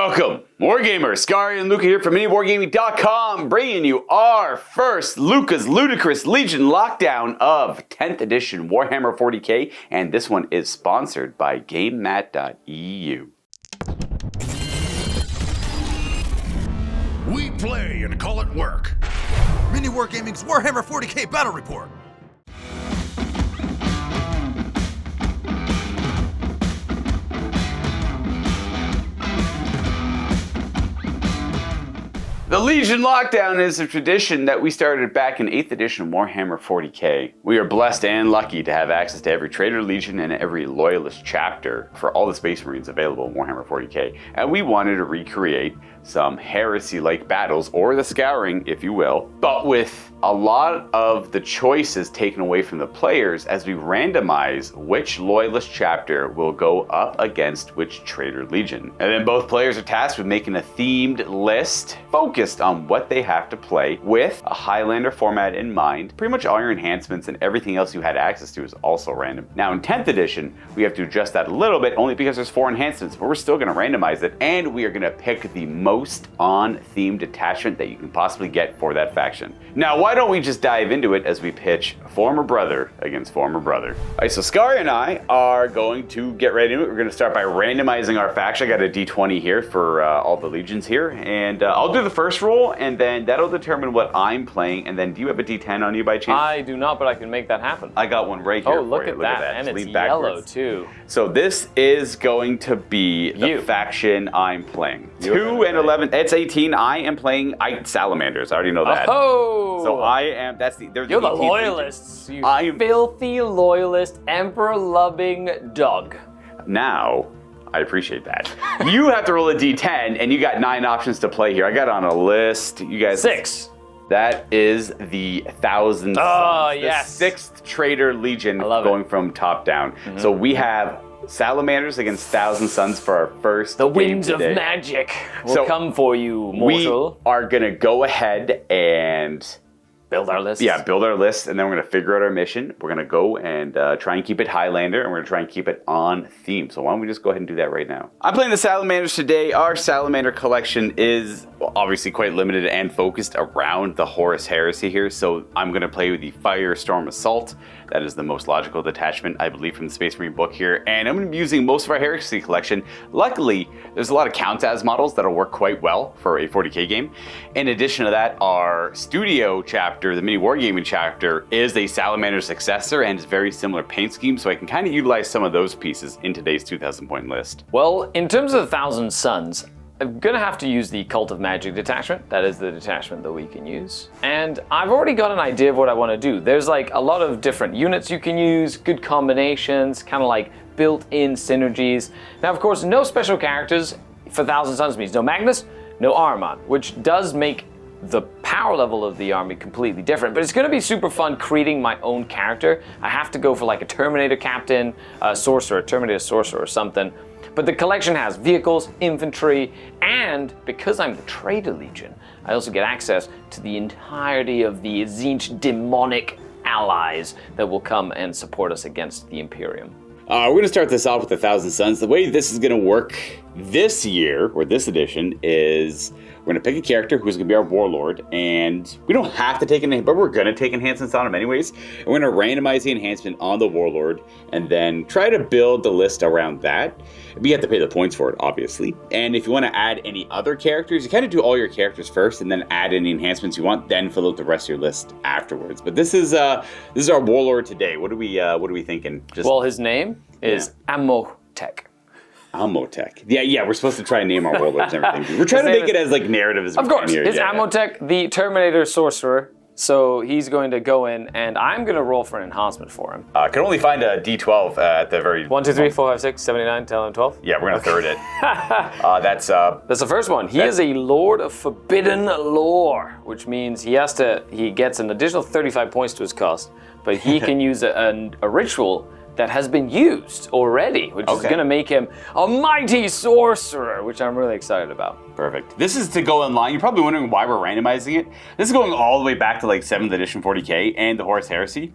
Welcome, Wargamers. Scary and Luka here from MiniWarGaming.com, bringing you our first Luka's Ludicrous Legion lockdown of 10th edition Warhammer 40k, and this one is sponsored by GameMat.eu. We play and call it work. MiniWarGaming's Warhammer 40k Battle Report. The Legion Lockdown is a tradition that we started back in 8th edition Warhammer 40k. We are blessed and lucky to have access to every Traitor Legion and every Loyalist chapter for all the Space Marines available in Warhammer 40k. And we wanted to recreate some heresy-like battles, or the Scouring, if you will, but with a lot of the choices taken away from the players as we randomize which Loyalist chapter will go up against which Traitor Legion. And then both players are tasked with making a themed list focused on what they have to play with a Highlander format in mind. Pretty much all your enhancements and everything else you had access to is also random. Now in 10th edition, we have to adjust that a little bit only because there's 4 enhancements, but we're still going to randomize it, and we are going to pick the most on-themed detachment that you can possibly get for that faction. Now, why don't we just dive into it as we pitch former brother against former brother. All right, so Scary and I are going to get right into it. We're going to start by randomizing our faction. I got a d20 here for all the legions here, and I'll do the first roll, and then that'll determine what I'm playing. And then, do you have a d10 on you by chance? I do not, but I can make that happen. I got one right here. Oh, look at that. And it's yellow too. So this is going to be the faction I'm playing. 2 and 11. It's 18. I am playing Salamanders. I already know that. Oh! So I am. You're the loyalists. You filthy loyalist, emperor-loving dog. Now, I appreciate that. You have to roll a d10, and you got 9 options to play here. I got on a list. You guys. 6. That is the 1,000 Oh, Sons, yes. the 6th Traitor Legion going from top down. Mm-hmm. So we have Salamanders against 1,000 Sons for our first The game winds of today. magic will come for you, mortal. We are going to go ahead and build our list. Yeah, build our list, and then we're going to figure out our mission. We're going to go and try and keep it Highlander, and we're going to try and keep it on theme. So why don't we just go ahead and do that right now? I'm playing the Salamanders today. Our Salamander collection is obviously quite limited and focused around the Horus Heresy here. So I'm going to play with the Firestorm Assault. That is the most logical detachment, I believe, from the Space Marine book here. And I'm going to be using most of our Heresy collection. Luckily, there's a lot of count-as models that'll work quite well for a 40k game. In addition to that, our studio chapter, the MiniWarGaming chapter, is a Salamander successor and is very similar paint scheme, so I can kind of utilize some of those pieces in today's 2,000 point list. Well, in terms of the 1,000 Sons, I'm gonna have to use the Cult of Magic detachment. That is the detachment that we can use. And I've already got an idea of what I want to do. There's like a lot of different units you can use, good combinations, kind of like built-in synergies. Now, of course, no special characters for 1,000 Sons means no Magnus, no Armand, which does make the power level of the army completely different, but it's going to be super fun creating my own character. I have to go for like a Terminator captain, a sorcerer, Terminator sorcerer or something. But the collection has vehicles, infantry, and because I'm the Traitor Legion, I also get access to the entirety of the Tzeentch demonic allies that will come and support us against the Imperium. We're going to start this off with 1,000 Sons. The way this is going to work this year, or this edition, is we're going to pick a character who's going to be our warlord, and we don't have to take an but we're going to take enhancements on him anyways. And we're going to randomize the enhancement on the warlord, and then try to build the list around that. We have to pay the points for it, obviously. And if you want to add any other characters, you kind of do all your characters first, and then add any enhancements you want, then fill out the rest of your list afterwards. But this is our warlord today. What are we thinking? Well, his name is Amotech. Amotech. Yeah, we're supposed to try and name our warlords and everything. We're trying to make it as like narrative as we can. Of course, here. it's Amotech, the Terminator sorcerer. So he's going to go in, and I'm going to roll for an enhancement for him. I can only find a D12 at the very... 1, 2, 3, 4, 5, 6, 7, 8, 9, 10, 11, 12? Yeah, we're going to third it. That's the first one. He is a Lord of Forbidden Lore, which means he gets an additional 35 points to his cost, but he can use a ritual that has been used already, which is going to make him a mighty sorcerer, which I'm really excited about. Perfect. This is to go online. You're probably wondering why we're randomizing it. This is going all the way back to like 7th edition 40k and the Horus Heresy.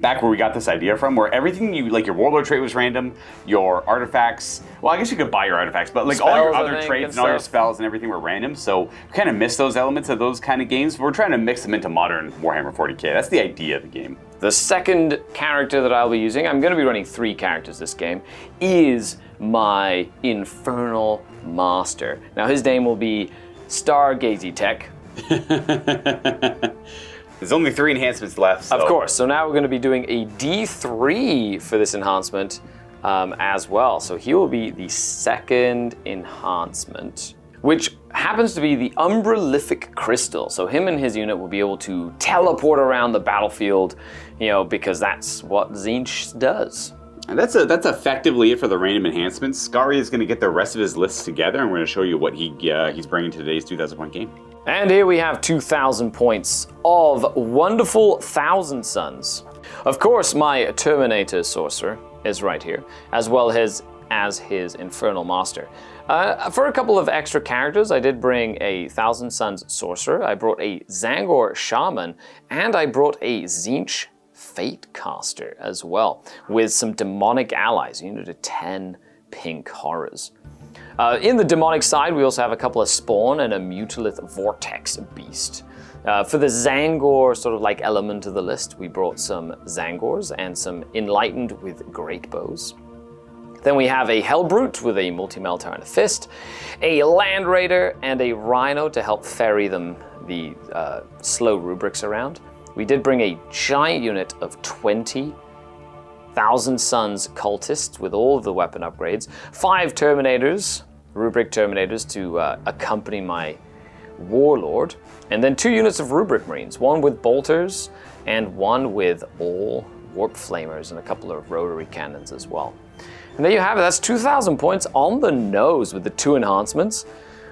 back where we got this idea from, where everything you, like your warlord trait was random, your artifacts, well, I guess you could buy your artifacts, but like all your other traits and all your spells and everything were random, so we kind of miss those elements of those kind of games. We're trying to mix them into modern Warhammer 40k. That's the idea of the game. The second character that I'll be using, I'm going to be running 3 characters this game, is my Infernal Master. Now his name will be Stargazy Tech. There's only 3 enhancements left. So. Of course, so now we're going to be doing a D3 for this enhancement as well. So he will be the second enhancement, which happens to be the Umbralific Crystal. So him and his unit will be able to teleport around the battlefield, you know, because that's what Tzeentch does. And that's effectively it for the random enhancements. Scary is going to get the rest of his lists together, and we're going to show you what he's bringing to today's 2,000 point game. And here we have 2,000 points of wonderful Thousand Suns. Of course, my Terminator Sorcerer is right here, as well as his Infernal Master. For a couple of extra characters, I did bring a Thousand Suns Sorcerer, I brought a Zangor Shaman, and I brought a Tzeentch Fatecaster as well, with some demonic allies, unit of 10 pink horrors. In the demonic side, we also have a couple of Spawn and a Mutalith Vortex Beast. For the Zangor sort of like element of the list, we brought some Zangors and some Enlightened with Great Bows. Then we have a Hellbrute with a Multi-Meltar and a Fist, a Land Raider, and a Rhino to help ferry the slow rubrics around. We did bring a giant unit of 20 Thousand Suns cultists with all of the weapon upgrades, 5 Terminators, rubric Terminators to accompany my Warlord, and then 2 units of rubric Marines, one with bolters and one with all warp flamers and a couple of rotary cannons as well. And there you have it, that's 2,000 points on the nose with the 2 enhancements.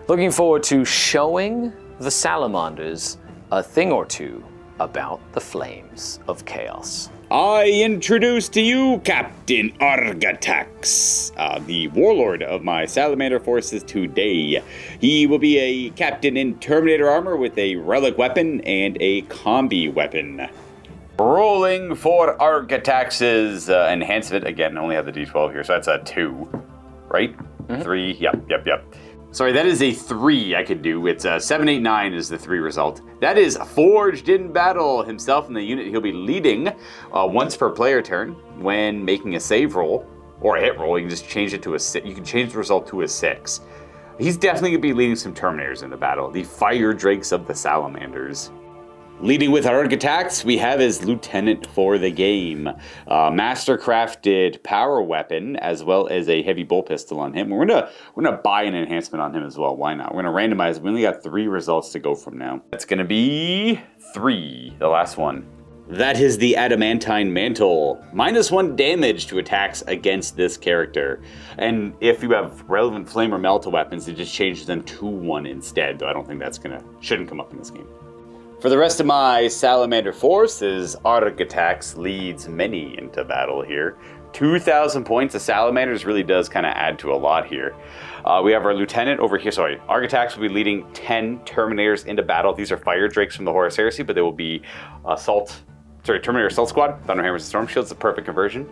Looking forward to showing the Salamanders a thing or two about the flames of chaos. I introduce to you Captain Argatax, the warlord of my Salamander forces today. He will be a captain in Terminator armor with a relic weapon and a combi weapon. Rolling for Argatax's enhancement. Again, I only have the D12 here, so that's a 2, right? 3, yep. Sorry, that is a 3 I could do. It's 7, 8, 9 is the 3 result. That is Forged in Battle, himself and the unit he'll be leading once per player turn. When making a save roll or a hit roll, you can just change it to a 6. You can change the result to a 6. He's definitely going to be leading some Terminators in the battle, the Fire Drakes of the Salamanders. Leading with Argatax, we have his lieutenant for the game. Master-crafted power weapon, as well as a heavy bolt pistol on him. We're gonna buy an enhancement on him as well. Why not? We're gonna randomize. We only got 3 results to go from now. That's gonna be 3, the last one. That is the Adamantine Mantle. -1 damage to attacks against this character. And if you have relevant flame or melta weapons, it just changes them to 1 instead. Though I don't think shouldn't come up in this game. For the rest of my Salamander forces, Argatax leads many into battle here. 2,000 points. The Salamanders really does kind of add to a lot here. We have our lieutenant over here. Sorry, Argatax will be leading 10 Terminators into battle. These are Fire Drakes from the Horus Heresy, but they will be Terminator Assault Squad, Thunderhammers and Storm Shields, the perfect conversion.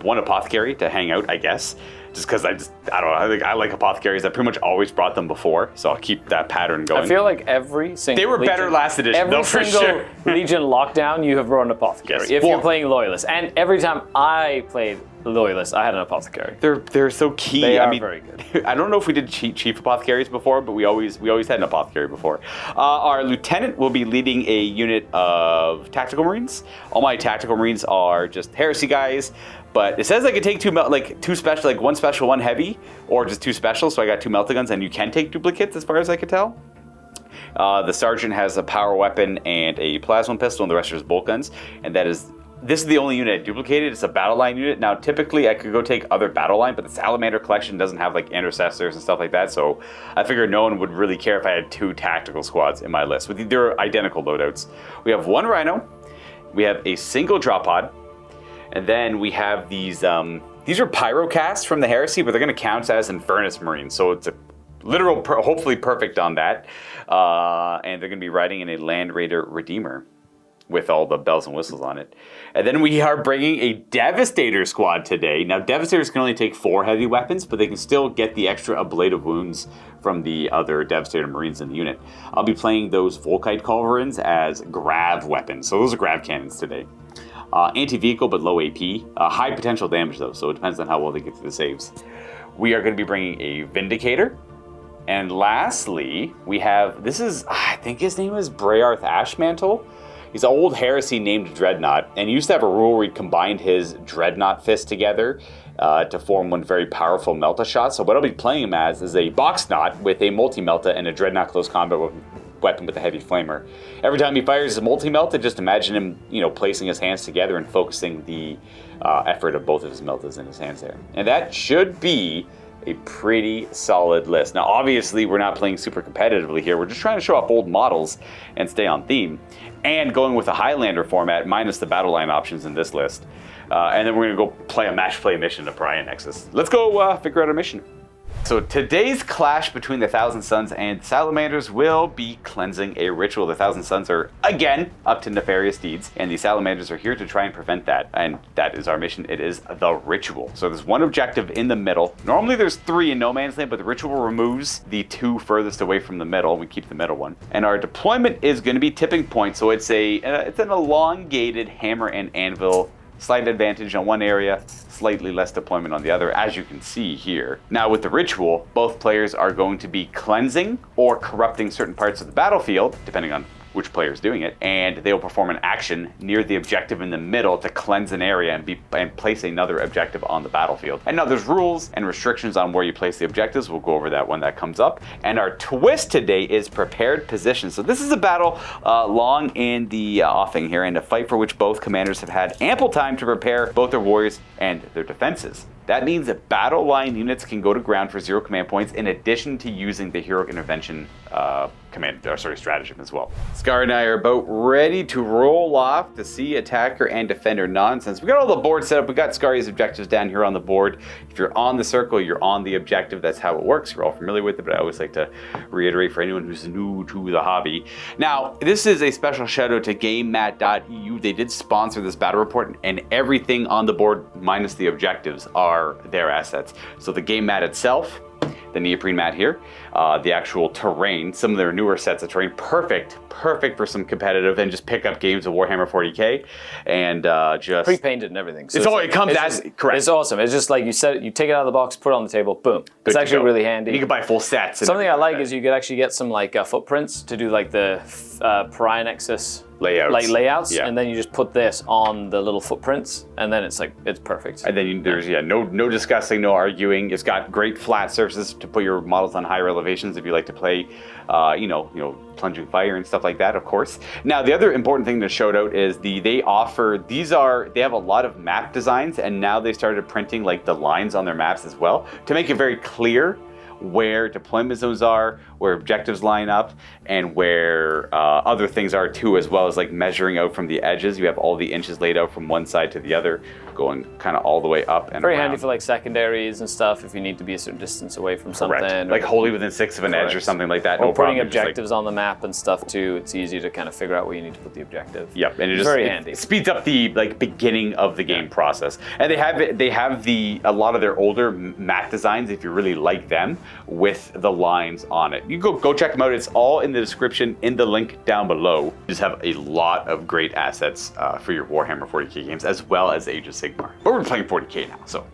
1 Apothecary to hang out, I guess. Just because I don't know, I think I like Apothecaries. I pretty much always brought them before, so I'll keep that pattern going. I feel like every single They were Legion, better last edition, though, for sure. Every single Legion lockdown, you have brought an Apothecary. Yes. If you're playing Loyalist. And every time I played Loyalist, I had an Apothecary. They're so key. They are very good. I don't know if we did Chief Apothecaries before, but we always had an Apothecary before. Our lieutenant will be leading a unit of Tactical Marines. All my Tactical Marines are just Heresy guys. But it says I could take 2 special, like 1 special, 1 heavy, or just 2 special, so I got 2 melta guns, and you can take duplicates as far as I could tell. The sergeant has a power weapon and a plasma pistol, and the rest are just bolt guns. And this is the only unit I duplicated. It's a battle line unit. Now, typically, I could go take other battle line, but the Salamander collection doesn't have like intercessors and stuff like that, so I figured no one would really care if I had 2 tactical squads in my list. They're identical loadouts. We have 1 Rhino. We have a single drop pod. And then we have these are Pyrocasts from the Heresy, but they're going to count as Infernus Marines. So it's a literal, hopefully perfect on that. And they're going to be riding in a Land Raider Redeemer. with all the bells and whistles on it. And then we are bringing a Devastator squad today. Now, Devastators can only take 4 heavy weapons, but they can still get the extra ablative wounds from the other Devastator Marines in the unit. I'll be playing those Volkite Culverins as grav weapons. So those are grav cannons today. Anti-vehicle, but low AP. High potential damage, though, so it depends on how well they get through the saves. We are going to be bringing a Vindicator. And lastly, we have, I think his name is Brayarth Ashmantle. He's an old heresy named Dreadnought, and he used to have a rule where he combined his Dreadnought fist together to form one very powerful Melta shot. So what I'll be playing him as is a box knot with a multi-Melta and a Dreadnought close combat weapon with a heavy flamer. Every time he fires a multi-Melta, just imagine him, placing his hands together and focusing the effort of both of his Meltas in his hands there. And that should be a pretty solid list. Now, obviously, we're not playing super competitively here. We're just trying to show off old models and stay on theme. And going with a Highlander format, minus the battle line options in this list. And then we're going to go play a match play mission to Pariah Nexus. Let's go figure out our mission. So today's clash between the Thousand Suns and Salamanders will be cleansing a ritual. The Thousand Suns are, again, up to nefarious deeds, and the Salamanders are here to try and prevent that. And that is our mission. It is the ritual. So there's one objective in the middle. Normally there's 3 in No Man's Land, but the ritual removes the 2 furthest away from the middle. We keep the middle one. And our deployment is going to be tipping point. So it's an elongated hammer and anvil. Slight advantage on one area, slightly less deployment on the other, as you can see here. Now with the ritual, both players are going to be cleansing or corrupting certain parts of the battlefield, depending on which player is doing it, and they will perform an action near the objective in the middle to cleanse an area and place another objective on the battlefield. And now there's rules and restrictions on where you place the objectives. We'll go over that when that comes up. And our twist today is prepared position. So this is a battle long in the offing here, and a fight for which both commanders have had ample time to prepare both their warriors and their defenses. That means that battle line units can go to ground for 0 command points in addition to using the heroic intervention stratagem as well. Scar and I are about ready to roll off to see attacker and defender nonsense. We got all the board set up. We got Scar's objectives down here on the board. If you're on the circle, you're on the objective. That's how it works. You're all familiar with it, but I always like to reiterate for anyone who's new to the hobby. Now, this is a special shout out to GameMat.eu. They did sponsor this battle report, and everything on the board minus the objectives are their assets. So the game mat itself, the neoprene mat here, the actual terrain, some of their newer sets of terrain, perfect for some competitive and just pick up games of Warhammer 40k, and just pre-painted and everything. So it comes as correct. It's awesome. It's just like you said, you take it out of the box, put it on the table, boom. It's actually really handy. You can buy full sets. Something I like is you could actually get some footprints to do like the Pariah Nexus layouts, yeah. And then you just put this on the little footprints, and then it's perfect. And then there's no discussing, no arguing. It's got great flat surfaces to put your models on higher elevations if you like to play, plunging fire and stuff like that, of course. Now, the other important thing to shout out is they have a lot of map designs, and now they started printing the lines on their maps as well to make it very clear where deployment zones are, where objectives line up, and where other things are too, as well as measuring out from the edges. You have all the inches laid out from one side to the other, going kind of all the way up and very around. handy for secondaries and stuff if you need to be a certain distance away from something. Correct. Wholly within 6 of an edge or something like that. Or no putting problem. objectives on the map and stuff too. It's easy to kind of figure out where you need to put the objective. Yep, and it's very handy. It speeds up the beginning of the game process. And they have a lot of their older map designs, if you really like them, with the lines on it. You go check them out. It's all in the description in the link down below. You just have a lot of great assets for your Warhammer 40k games, as well as Age of Sigmar. But we're playing 40k now, so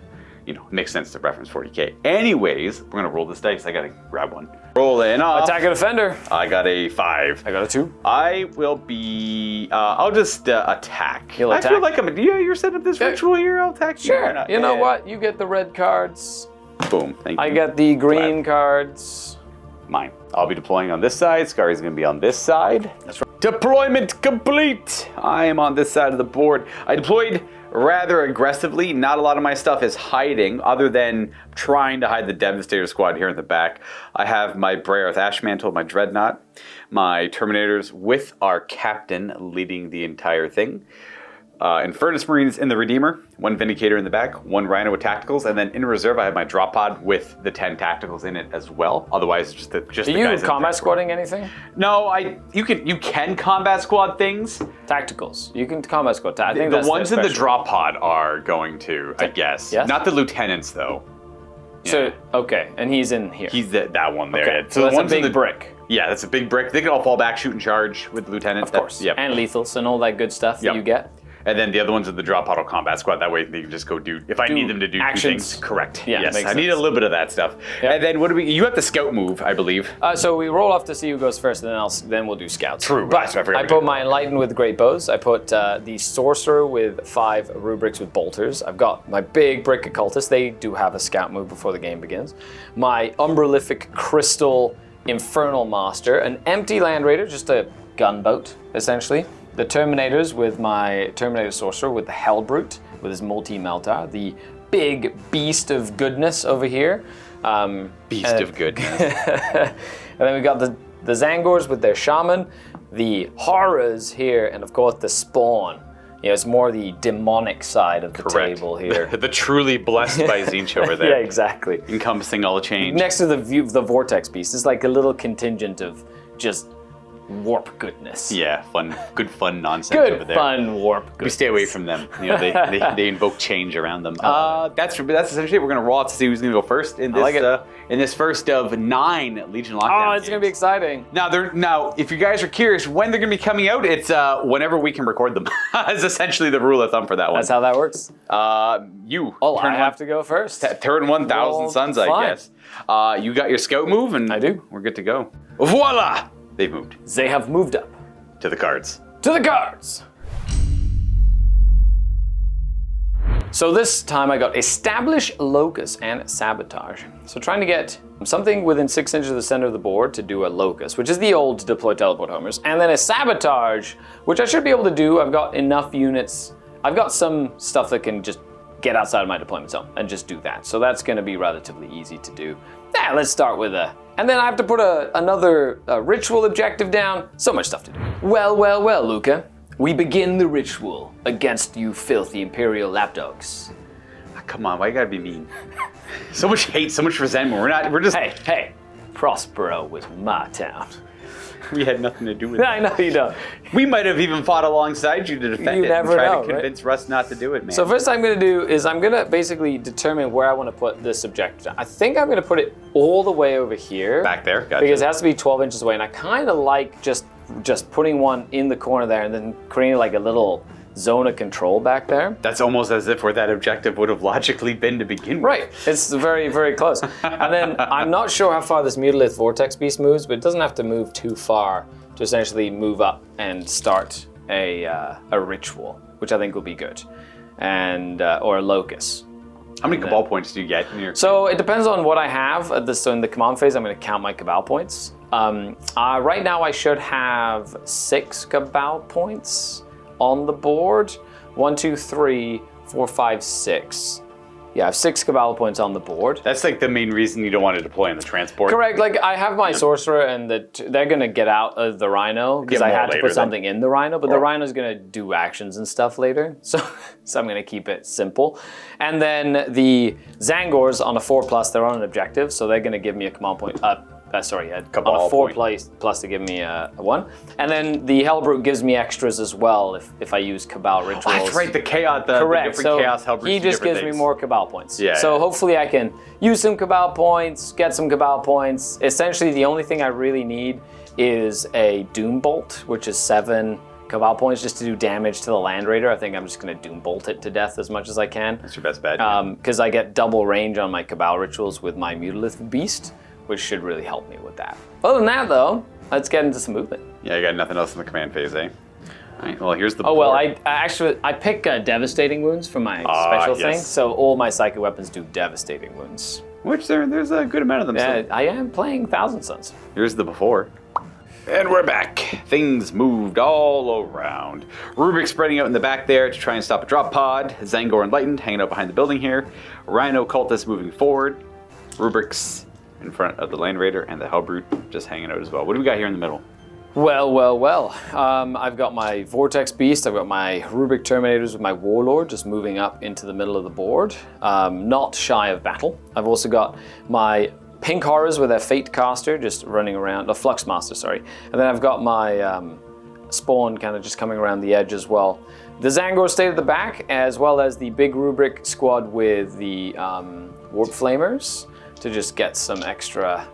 it makes sense to reference 40k. Anyways, we're gonna roll this dice. I gotta grab one. Rolling off. Attack a defender. I got a 5. I got a 2. I will be. I'll just attack. You'll attack? I feel like you're setting up this ritual here. I'll attack you. Sure. You know what? You get the red cards. Boom. Thank you. I get the green cards. Mine. I'll be deploying on this side. Scary's going to be on this side. That's right. Deployment complete. I am on this side of the board. I deployed rather aggressively. Not a lot of my stuff is hiding, other than trying to hide the Devastator squad here in the back. I have my Brayarth Ashmantle, my Dreadnought, my Terminators with our captain leading the entire thing. Infernus Marines in the Redeemer, 1 Vindicator in the back, 1 Rhino with tacticals, and then in reserve I have my drop pod with the 10 tacticals in it as well. Otherwise, just the Are guys you in combat the squatting anything? No, you can combat squad things. Tacticals. You can combat squad. I think The that's ones their in the special. drop pod are going to, I guess. Yes? Not the lieutenants though. So okay, and he's in here. He's that one there. okay. Yeah. So the that's ones a in big the brick. Yeah, that's a big brick. They can all fall back, shoot and charge with the lieutenant. Of course. Yep. And lethals and all that good stuff that Yep. you get. And then the other ones are the drop pod or combat squad. That way they can just go do. If I need them to do actions. 2 things, correct. Yeah, yes, makes I need a sense. little bit of that stuff. Yep. And then what do we? You have the scout move, I believe. So we roll off to see who goes first, and then we'll do scouts. True, But I forgot I we put did. my enlightened with great bows. I put the sorcerer with 5 rubrics with bolters. I've got my big brick occultist. They do have a scout move before the game begins. My umbralific crystal infernal master, an empty land raider, just a gunboat essentially. The Terminators with my Terminator sorcerer with the Hellbrute with his multi-melter. The big beast of goodness over here. Beast of goodness. And then we got the Zangors with their shaman, the horrors here, and of course the spawn. You know, it's more the demonic side of the Correct. table here. The truly blessed by Zinch over there. Yeah, exactly. Encompassing all the change. Next to the view of the vortex beast, it's like a little contingent of just warp goodness. Yeah, good fun nonsense over Good there. fun warp We goodness. stay away from them. You know, they invoke change around them. That's essentially it. We're gonna roll out to see who's gonna go first in this like it. in this first of 9 Legion Oh, Lockdown. it's gonna be exciting. Now, if you guys are curious when they're gonna be coming out, it's whenever we can record them. Is essentially the rule of thumb for that one. That's how that works. You. Oh, turn I have to go first. Turn 1,000 Well, suns, I fine. guess. You got your scout move, and I do. We're good to go. Voila! They've moved They have moved up. to the cards. To the guards! So this time I got Establish, Locus, and Sabotage. So trying to get something within 6 inches of the center of the board to do a Locus, which is the old deploy teleport homers, and then a Sabotage, which I should be able to do. I've got enough units. I've got some stuff that can just get outside of my deployment zone and just do that. So that's going to be relatively easy to do. Yeah, let's start with and then I have to put another ritual objective down. So much stuff to do. Well, Luka. We begin the ritual against you filthy Imperial lapdogs. Come on, why you gotta be mean? So much hate, so much resentment. We're just. Hey, Prospero was my town. We had nothing to do with it. I know you don't. We might have even fought alongside you to defend You it never and try know, to right? convince Russ not to do it, man. So first thing I'm gonna do is I'm gonna basically determine where I wanna put this objective. I think I'm gonna put it all the way over here. Back there, gotcha. Because it has to be 12 inches away, and I kinda like just putting one in the corner there and then creating like a little zone of control back there. That's almost as if where that objective would have logically been to begin with. Right, it's very, very close. And then I'm not sure how far this Mutilith Vortex Beast moves, but it doesn't have to move too far to essentially move up and start a ritual, which I think will be good, and or a Locus. How many Cabal points do you get in your... So it depends on what I have. So in the command phase, I'm going to count my Cabal points. Right now I should have 6 Cabal points on the board. 1, 2, 3, 4, 5, 6. Yeah, I have 6 Cabal points on the board. That's like the main reason you don't want to deploy in the transport. Correct. Like I have my sorcerer, and they're gonna get out of the rhino because I more had to later put then. something in the rhino, but the rhino's gonna do actions and stuff later. So I'm gonna keep it simple. And then the Zangors on a 4+, they're on an objective, so they're gonna give me a command point. Cabal on a 4 point. plus to give me a 1. And then the Hellbrute gives me extras as well if I use Cabal rituals. Oh, that's right, the chaos, the Correct. different So chaos Hellbrutes he do just different gives me things. more Cabal points. Yeah, So yeah. hopefully I can use some Cabal points, get some Cabal points. Essentially, the only thing I really need is a Doom Bolt, which is 7 Cabal points just to do damage to the Land Raider. I think I'm just going to Doom Bolt it to death as much as I can. That's your best bet. Because I get double range on my Cabal rituals with my Mutilith Beast, which should really help me with that. Other than that, though, let's get into some movement. Yeah, you got nothing else in the command phase, eh? All right, well, here's the Oh well, board. I pick devastating wounds for my special thing, yes. so all my psychic weapons do devastating wounds. Which there's a good amount of them. Yeah, So I am playing Thousand Suns. here's the before. And we're back. Things moved all around. Rubik spreading out in the back there to try and stop a drop pod. Zangor Enlightened hanging out behind the building here. Rhino Cultist moving forward. Rubik's in front of the Land Raider and the Hellbrute just hanging out as well. What do we got here in the middle? Well. I've got my Vortex Beast, I've got my Rubric Terminators with my Warlord just moving up into the middle of the board, not shy of battle. I've also got my Pink Horrors with their Fate Caster just running around, Flux Master, sorry. And then I've got my Spawn kind of just coming around the edge as well. The Zangor stayed at the back, as well as the big Rubric squad with the Warp Flamers to just get some extra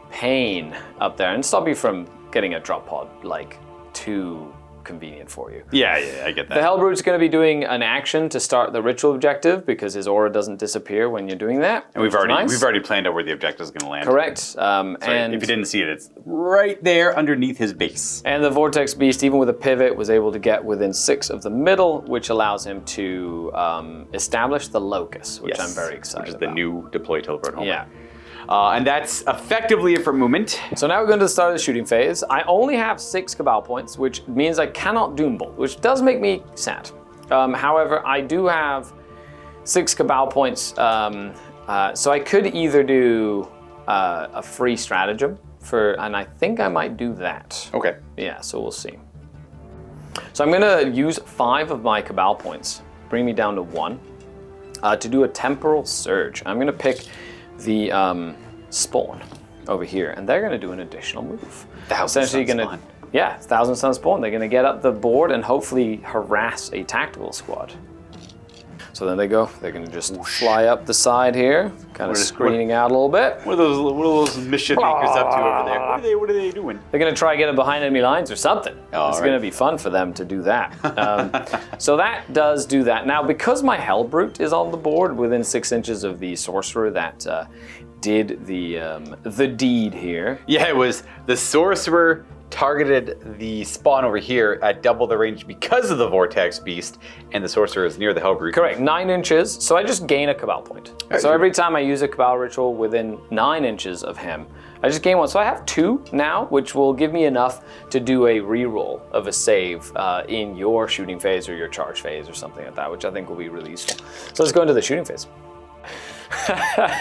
pain up there and stop you from getting a drop pod like too convenient for you. Yeah, I get that. The Hellbrute's going to be doing an action to start the ritual objective because his aura doesn't disappear when you're doing that. And we've already planned out where the objective is going to land. Correct. And if you didn't see it, it's right there underneath his base. And the Vortex Beast, even with a pivot, was able to get within 6 of the middle, which allows him to establish the Locus, which I'm very excited about. Which is the new deploy teleport home. Yeah. And that's effectively it for movement. So now we're going to the start of the shooting phase. I only have 6 Cabal points, which means I cannot Doombolt, which does make me sad. However, I do have 6 Cabal points, so I could either do a free stratagem and I think I might do that. Okay. Yeah, so we'll see. So I'm going to use 5 of my Cabal points, bring me down to 1, to do a Temporal Surge. I'm going to pick the Spawn over here, and they're going to do an additional move. Essentially going to, yeah, 1,000 Sun Spawn. They're going to get up the board and hopefully harass a tactical squad. So then they go. They're going to just fly up the side here, kind of screening out a little bit. What are those mischief makers up to over there? What are they doing? They're going to try to get it behind enemy lines or something. It's going to be fun for them to do that. So that does do that. Now, because my Hellbrute is on the board within 6 inches of the Sorcerer that did the deed here. Yeah, it was the Sorcerer targeted the Spawn over here at double the range because of the Vortex Beast, and the Sorcerer is near the Hellbrute. Correct, 9 inches, so I just gain a Cabal point. So every time I use a Cabal ritual within 9 inches of him, I just gain 1. So I have 2 now, which will give me enough to do a reroll of a save in your shooting phase or your charge phase or something like that, which I think will be really useful. So let's go into the shooting phase.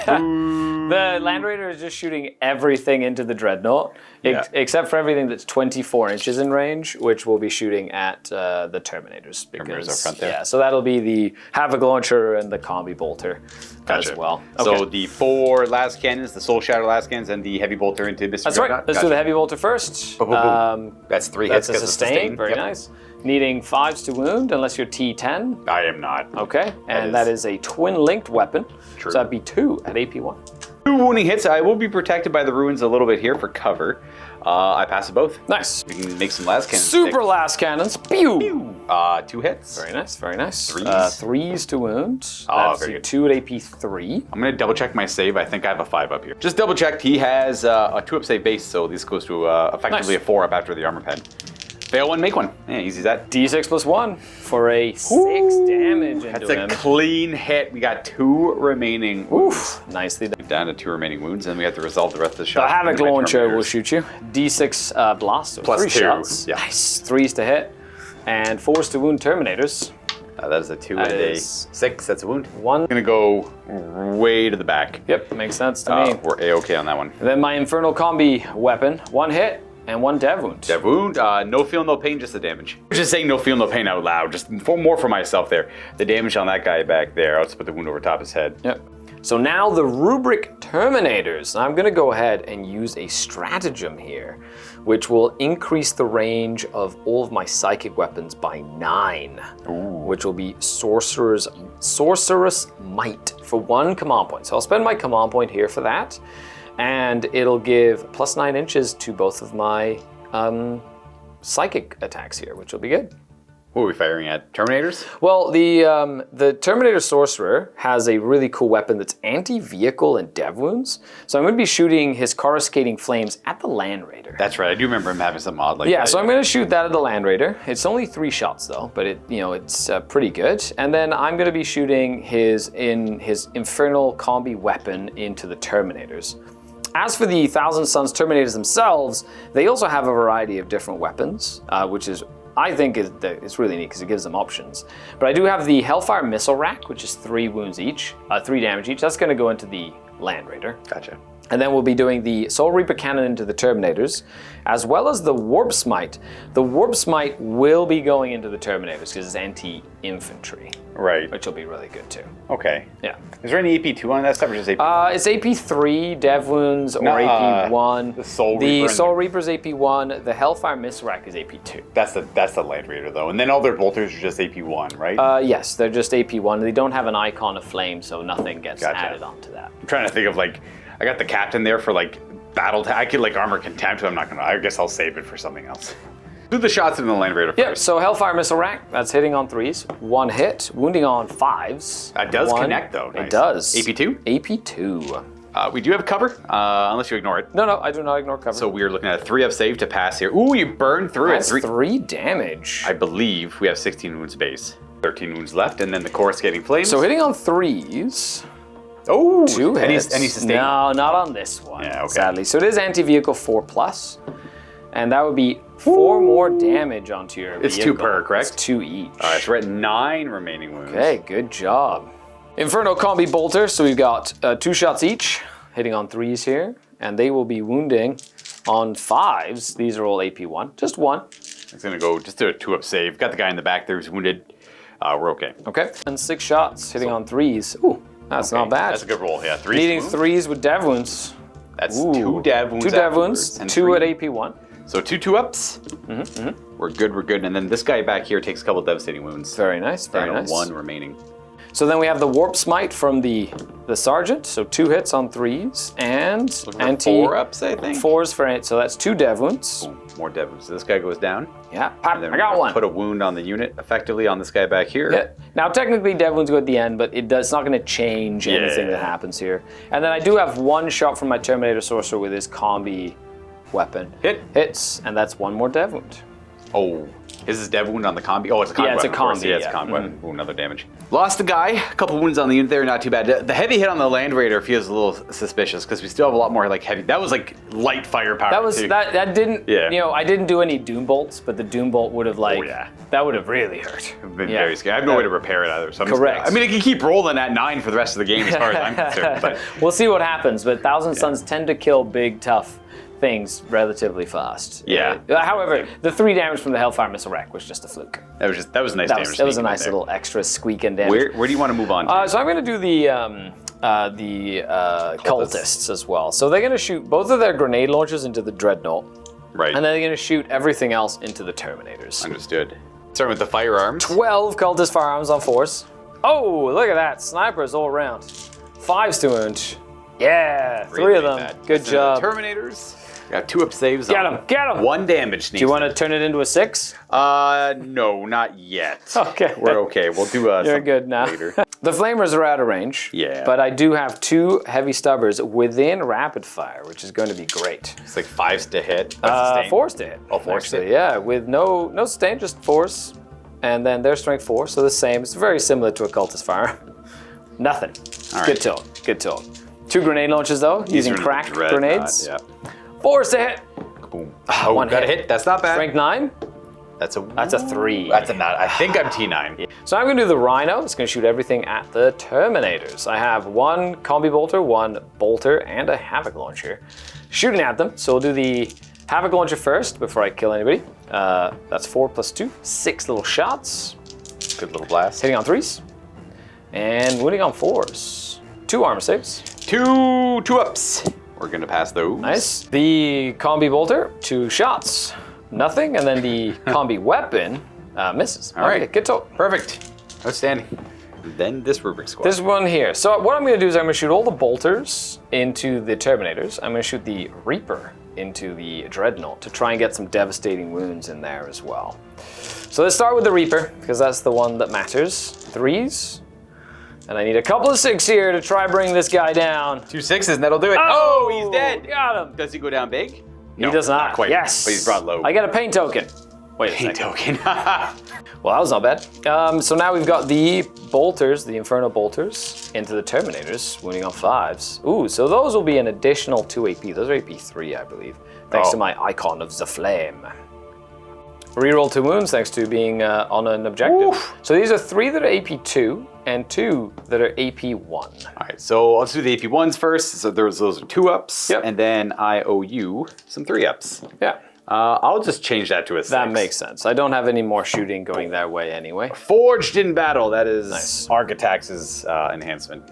The Land Raider is just shooting everything into the Dreadnought, except for everything that's 24 inches in range, which will be shooting at the Terminators. Terminators up front there. Yeah, so that'll be the Havoc Launcher and the Combi Bolter as well. Okay. So the 4 last cannons, the Soul Shatter last cannons, and the Heavy Bolter into Mr. That's right. Let's do the Heavy Bolter first. That's 3 hits. That's a sustain. Very nice. Needing 5s to wound, unless you're T10. I am not. Okay, and that is a twin-linked weapon. True. So that'd be 2 at AP1. 2 wounding hits. I will be protected by the ruins a little bit here for cover. I pass it both. Nice. We can make some last cannons. Super last cannons. Pew! Pew! 2 hits. Very nice, very nice. 3s. 3s to wound. Oh, very good. 2 at AP3. I'm going to double check my save. I think I have a 5 up here. Just double checked. He has a 2 up save base, so this goes to effectively a 4 up after the armor pen. Fail 1, make 1. Yeah, easy as that. D6 plus 1 for a 6 damage into That's him. a clean hit. We got 2 remaining wounds. Oof, nicely done. Down to 2 remaining wounds, and we have to resolve the rest of the The shot. Havoc Launcher will shoot you. D6 blast, so Plus 3 2. shots. Yeah. Nice. 3s to hit. And 4s to wound Terminators. That is a 2 That and a is 6. That's a wound. 1. I'm going to go way to the back. Yep, makes sense to me. We're A-okay on that one. And then my Infernal Combi weapon. 1 hit. And 1 dev wound. Dev wound, no feel, no pain, just the damage. Just saying no feel, no pain out loud, just more for myself there. The damage on that guy back there, I'll just put the wound over top of his head. Yep. So now the Rubric Terminators. I'm gonna go ahead and use a stratagem here, which will increase the range of all of my psychic weapons by 9, which will be Sorcerous Might for 1 command point. So I'll spend my command point here for that. And it'll give plus 9 inches to both of my psychic attacks here, which will be good. What are we firing at? Terminators? Well, the Terminator Sorcerer has a really cool weapon that's anti-vehicle and dev wounds. So I'm going to be shooting his coruscating flames at the Land Raider. That's right. I do remember him having something odd like that. Yeah, so I'm going to shoot that at the Land Raider. It's only 3 shots though, but it's pretty good. And then I'm going to be shooting his Infernal Combi weapon into the Terminators. As for the Thousand Suns Terminators themselves, they also have a variety of different weapons, which is, I think, it's really neat because it gives them options. But I do have the Hellfire Missile Rack, which is 3 wounds each, 3 damage each. That's going to go into the Land Raider. Gotcha. And then we'll be doing the Soul Reaper Cannon into the Terminators, as well as the Warp Smite. The Warp Smite will be going into the Terminators because it's anti-infantry. Right. Which will be really good too. Okay. Yeah. Is there any AP2 on that stuff or just AP1? It's AP3, Dev Wounds, or AP1. The Soul Reaper. The Soul Reaper's AP1. The Hellfire Missile Rack is AP2. That's the Land Raider though. And then all their bolters are just AP1, right? Yes, they're just AP1. They don't have an icon of flame, so nothing gets added onto that. I'm trying to think of like, I got the captain there for like battle. I could like armor contempt, but I'm not gonna. I guess I'll save it for something else. Do the shots in the Land Raider first. Yep, so Hellfire Missile Rack, that's hitting on 3s. 1 hit, wounding on 5s. That does connect though. Nice. It does. AP2? AP2. We do have cover, unless you ignore it. No, I do not ignore cover. So we're looking at a 3-up save to pass here. Ooh, you burned through that's it. 3 damage. I believe we have 16 wounds base. 13 wounds left, and then the coruscating flames. So hitting on 3s. Oh, 2 hits. Any sustain? No, not on this one, Yeah, okay. sadly. So it is anti-vehicle 4+, and that would be 4 more damage onto your vehicle. It's 2 per, correct? It's 2 each. All right, so we're at 9 remaining wounds. Okay, good job. Inferno Combi Bolter, so we've got 2 shots each, hitting on 3s here, and they will be wounding on 5s. These are all AP1, just 1. It's gonna go just do a 2-up save. Got the guy in the back there who's wounded. We're okay. Okay, and 6 shots, hitting on 3s. Ooh, that's not bad. That's a good roll, yeah. 3 Needing wounds. 3s with Dev Wounds. That's Ooh. 2 Dev wounds. 2 Dev Wounds, and 2 3. at AP1. So 2 2-ups. We're good. And then this guy back here takes a couple devastating wounds. Very nice, very Down to nice. 1 remaining. So then we have the Warp Smite from the Sergeant, so 2 hits on 3s, and anti 4-ups, I think. 4s for 8, so that's 2 Dev Wounds. Boom, more Dev wounds. So this guy goes down. Yeah, pop, And then I got we're gonna 1. Put a wound on the unit effectively on this guy back here. Yeah. Now technically Dev Wounds go at the end, but it's not going to change anything that happens here. And then I do have 1 shot from my Terminator Sorcerer with his combi weapon. Hits, and that's 1 more Dev Wound. Oh, is this Dev wound on the combi? Oh, it's a combi. Yeah, it's a weapon, of course. combi, Yeah, it's a yeah. combi weapon. Ooh, another damage. Lost a guy. A couple wounds on the unit there, not too bad. The heavy hit on the Land Raider feels a little suspicious because we still have a lot more like heavy. That was like light firepower. That was too. that didn't. Yeah. You know, I didn't do any Doom Bolts, but the Doom Bolt would have like. Oh, yeah. That would have really hurt. I've been very scared. I have no way to repair it either. So I'm Correct. I mean, it can keep rolling at 9 for the rest of the game as far as I'm concerned. But We'll see what happens, but Thousand Suns tend to kill big, tough things relatively fast. Yeah. However, the 3 damage from the Hellfire Missile Rack was just a fluke. that was a nice damage. That was a sneaking in nice there. little extra squeak and damage. Where do you want to move on to? So I'm going to do the cultists as well. So they're going to shoot both of their grenade launchers into the Dreadnought, Right. and then they're going to shoot everything else into the Terminators. Understood. Starting with the firearms. 12 cultist firearms on 4s. Oh, look at that. Snipers all around. 5s to wound. Yeah, 3 of them. Good That's job. The Terminators. Got 2-up saves. Get on 'em, get 'em. 1 damage. Do you want to turn it into a 6? No, not yet. Okay. We're okay. We'll do You're something good now. later. The flamers are out of range. Yeah. But I do have 2 heavy stubbers within rapid fire, which is going to be great. It's like 5s to hit. That's sustain. 4s to hit. Oh, 4s to actually, hit. yeah, with no sustain, just 4s, and then their strength 4, so the same. It's very similar to a cultist firearm. Nothing. All right. Good talk. Good talk. 2 grenade launches though, using These are cracked Dreadnought, grenades. Yeah. 4s to hit. Boom. 1 got a hit. hit. That's not bad. Strength 9. That's a 3. That's a not. I think I'm T9. So I'm going to do the Rhino. It's going to shoot everything at the Terminators. I have 1 Combi Bolter, 1 Bolter, and a Havoc Launcher shooting at them. So we'll do the Havoc Launcher first before I kill anybody. That's 4 plus 2, 6 little shots. Good little blast. Hitting on 3s. And wounding on 4s. 2 armor saves. 2 ups. We're gonna pass those. Nice. The Combi Bolter, 2 shots. Nothing. And then the Combi Weapon misses. All right. Okay, good talk. Perfect. Outstanding. And then this rubric squad. This one here. So what I'm going to do is I'm going to shoot all the bolters into the Terminators. I'm going to shoot the Reaper into the Dreadnought to try and get some devastating wounds in there as well. So let's start with the Reaper, because that's the one that matters. 3s. And I need a couple of 6 here to try bring this guy down. 2 6s and that'll do it. Oh, he's dead. Got him. Does he go down big? He does not. quite. Yes. But he's brought low. I get a pain token. Wait a Paint second. token. Well, that was not bad. So now we've got the bolters, the Inferno bolters, into the Terminators, wounding on 5s. Ooh, so those will be an additional 2 AP. Those are AP 3, I believe, thanks to my Icon of the Flame. Reroll 2 wounds thanks to being on an objective. Oof. So these are 3 that are AP 2 and 2 that are AP 1. All right, so let's do the AP ones first. So those are 2-ups, Yep. and then I owe you some 3-ups. Yeah, I'll just change that to a 6. that makes sense. I don't have any more shooting going that way anyway. Forged in battle. That is Nice. Architax's enhancement.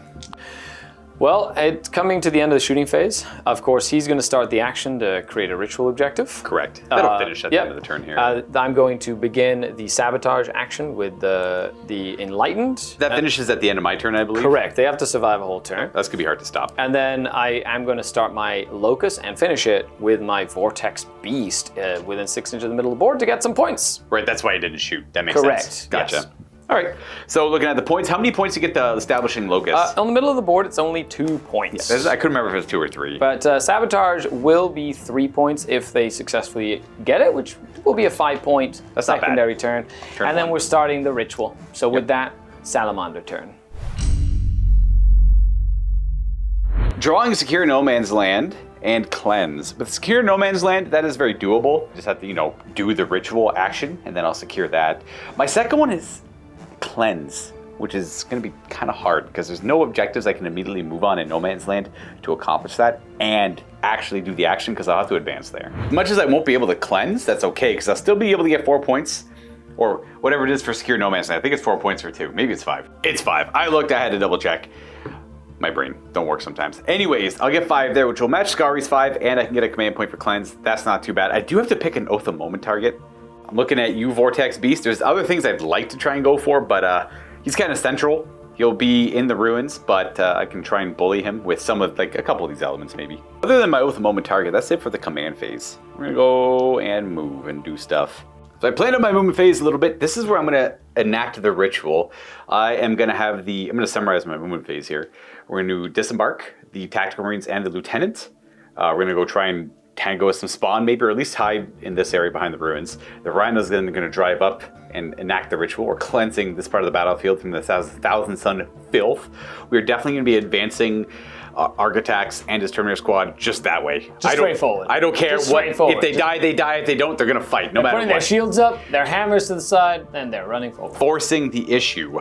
Well, it's coming to the end of the shooting phase. Of course, he's going to start the action to create a ritual objective. Correct. That'll finish at the end of the turn here. I'm going to begin the sabotage action with the enlightened. That finishes at the end of my turn, I believe. Correct. They have to survive a whole turn. That's gonna be hard to stop. And then I am going to start my Locus and finish it with my Vortex Beast within 6 inches of the middle of the board to get some points. Right, that's why I didn't shoot. That makes Correct, sense. Gotcha. yes. All right. So looking at the points, how many points do you get the establishing Locus? On the middle of the board, it's only 2 points. I couldn't remember if it was 2 or 3. But sabotage will be 3 points if they successfully get it, which will be a 5-point That's not bad. secondary turn. Turn And then one. we're starting the ritual. So with that, Salamander turn. Drawing Secure No Man's Land and Cleanse. With Secure No Man's Land, that is very doable. You just have to, do the ritual action, and then I'll secure that. My second one is Cleanse, which is going to be kind of hard because there's no objectives I can immediately move on in No Man's Land to accomplish that and actually do the action because I'll have to advance there. As much as I won't be able to cleanse, that's okay because I'll still be able to get 4 points or whatever it is for Secure No Man's Land. I think it's 4 points for 2. Maybe it's 5. It's 5. I looked, I had to double check. My brain don't work sometimes. Anyways, I'll get 5 there, which will match Scari's 5, and I can get a command point for Cleanse. That's not too bad. I do have to pick an Oath of Moment target. I'm looking at you, Vortex Beast. There's other things I'd like to try and go for, but he's kind of central. He'll be in the ruins, but I can try and bully him with some of, a couple of these elements, maybe. Other than my Oath of Moment target, that's it for the command phase. We're gonna go and move and do stuff. So I planned out my movement phase a little bit. This is where I'm gonna enact the ritual. I'm gonna summarize my movement phase here. We're gonna disembark the Tactical Marines and the Lieutenant. We're gonna go try and tango with some spawn, maybe, or at least hide in this area behind the ruins. The Rhino's then gonna drive up and enact the ritual. We're cleansing this part of the battlefield from the Thousand Sun filth. We're definitely gonna be advancing Architax and his Terminator squad just that way. Straightforward. I don't care Just what. straightforward. If they die, they die. If they don't, they're gonna fight, no matter Putting their what. shields up, their hammers to the side, and they're running forward. Forcing the issue.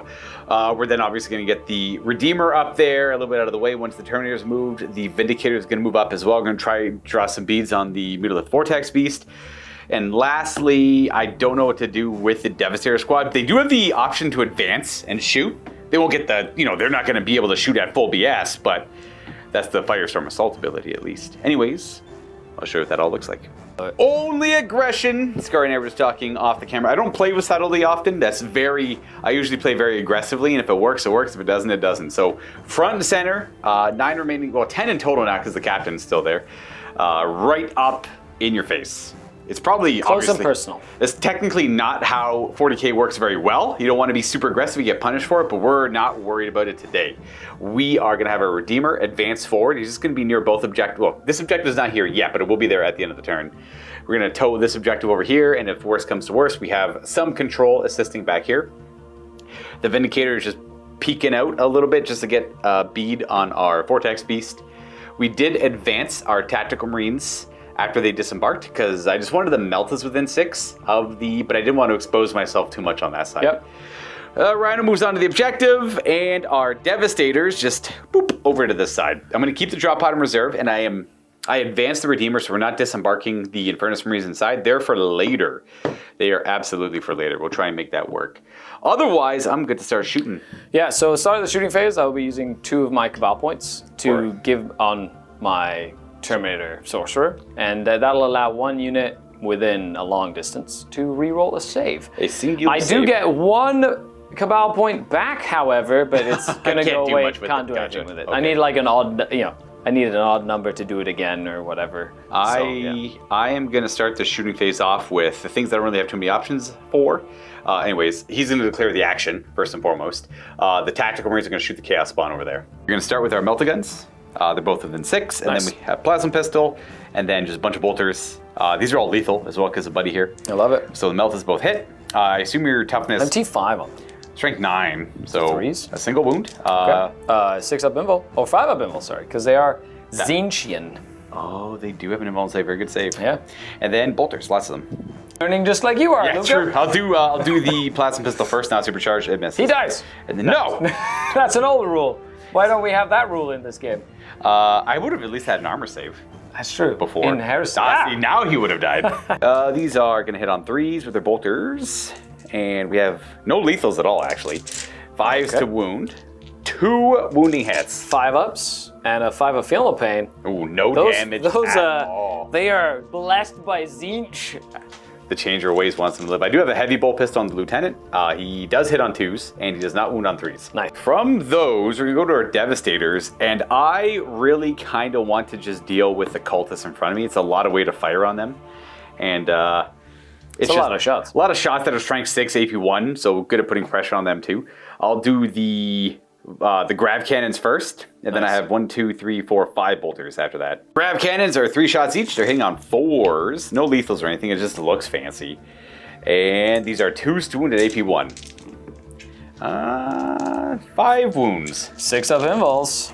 We're then obviously going to get the Redeemer up there a little bit out of the way. Once the Terminator's moved, the Vindicator is going to move up as well. We're going to try and draw some beads on the Mutilith Vortex Beast. And lastly, I don't know what to do with the Devastator squad. They do have the option to advance and shoot. They won't get the, they're not going to be able to shoot at full BS, but that's the Firestorm Assault ability at least. Anyways, I'll show you what that all looks like. Only aggression. Scary and I were just talking off the camera. I don't play with subtlety often. I usually play very aggressively, and if it works, it works. If it doesn't, it doesn't. So front and center, 9 remaining, 10 in total now because the captain's still there. Right up in your face. It's probably Close and obviously, personal. It's technically not how 40k works very well. You don't want to be super aggressive, you get punished for it, but we're not worried about it today. We are going to have a Redeemer advance forward. He's just going to be near both objectives. Well, this objective is not here yet, but it will be there at the end of the turn. We're going to tow this objective over here, and if worse comes to worse, we have some control assisting back here. The Vindicator is just peeking out a little bit just to get a bead on our Vortex Beast. We did advance our Tactical Marines after they disembarked, because I just wanted to melt us within 6 of but I didn't want to expose myself too much on that side. Yep. Rhino moves on to the objective, and our Devastators just boop over to this side. I'm going to keep the drop pod in reserve, and I advanced the Redeemer, so we're not disembarking the Infernus Marines inside. They're for later. They are absolutely for later. We'll try and make that work. Otherwise, I'm good to start shooting. Yeah, so start of the shooting phase, I'll be using 2 of my Cabal points to give on my Terminator Sorcerer, and that'll allow 1 unit within a long distance to reroll a save. A singular I save. do get 1 Cabal point back, however, but it's gonna go do away. much with Can't it. do anything Gotcha. with it. Okay. I need like an odd, I need an odd number to do it again or whatever. I So, am going to start the shooting phase off with the things that I don't really have too many options for. Anyways, he's going to declare the action, first and foremost. The Tactical Marines are going to shoot the Chaos Spawn over there. We're going to start with our Melta-Guns. They're both within 6, and Nice. then we have Plasma Pistol, and then just a bunch of bolters. These are all lethal as well because of Buddy here. I love it. So the Meltas both hit. I assume your toughness, I'm T5 on them. strength 9, so threes? a single wound. 6 up invul, or 5 up invul, sorry, because they are Zinchian. Oh, they do have an invulnerable save. Very good save. Yeah. And then bolters, lots of them. Learning just like you are, Yeah, Luka. true. I'll do the plasma pistol first, not supercharged. It misses. He dies. And then, no! That's an old rule. Why don't we have that rule in this game? I would have at least had an armor save That's true. before. In Harrison. See, now he would have died. These are going to hit on 3s with their bolters. And we have no lethals at all, actually. 5s to wound. 2 wounding hits. 5 ups and a 5 of feel no pain. Ooh, no damage at all. They are blessed by Zinch. The changer weighs wants him to live. I do have a heavy bolt pistol on the lieutenant. He does hit on 2s, and he does not wound on 3s. Nice. From those, we're gonna go to our devastators, and I really kind of want to just deal with the cultists in front of me. It's a lot of weight to fire on them, and it's a just lot of shots. A lot of shots that are strength 6, AP 1, so good at putting pressure on them too. I'll do the grab cannons first, and then I have 1, 2, 3, 4, 5 bolters after that. Grab cannons are 3 shots each. They're hitting on 4s. No lethals or anything. It just looks fancy. And these are 2s to wound at AP 1. 5 wounds. 6 of invuls.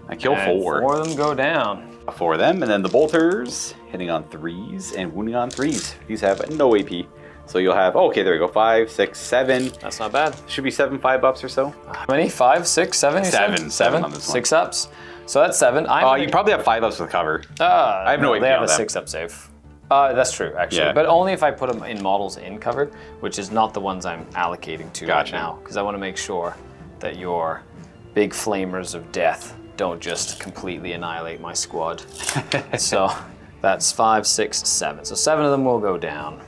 I kill And 4. 4 of them go down. 4 of them, and then the bolters hitting on 3s and wounding on 3s. These have no AP. So you'll have, okay, there we go, 5, 6, 7. That's not bad. Should be 7 5-ups or so. How many? 5, 6, 7? You said? 7 on this one. 6 ups. So that's 7. You probably have 5-ups with cover. I have no They AP have on a them. 6 up save. That's true, actually. Yeah. But only if I put them in models in cover, which is not the ones I'm allocating to right Gotcha. now, because I want to make sure that your big flamers of death don't just completely annihilate my squad. So that's 5, 6, 7. So 7 of them will go down.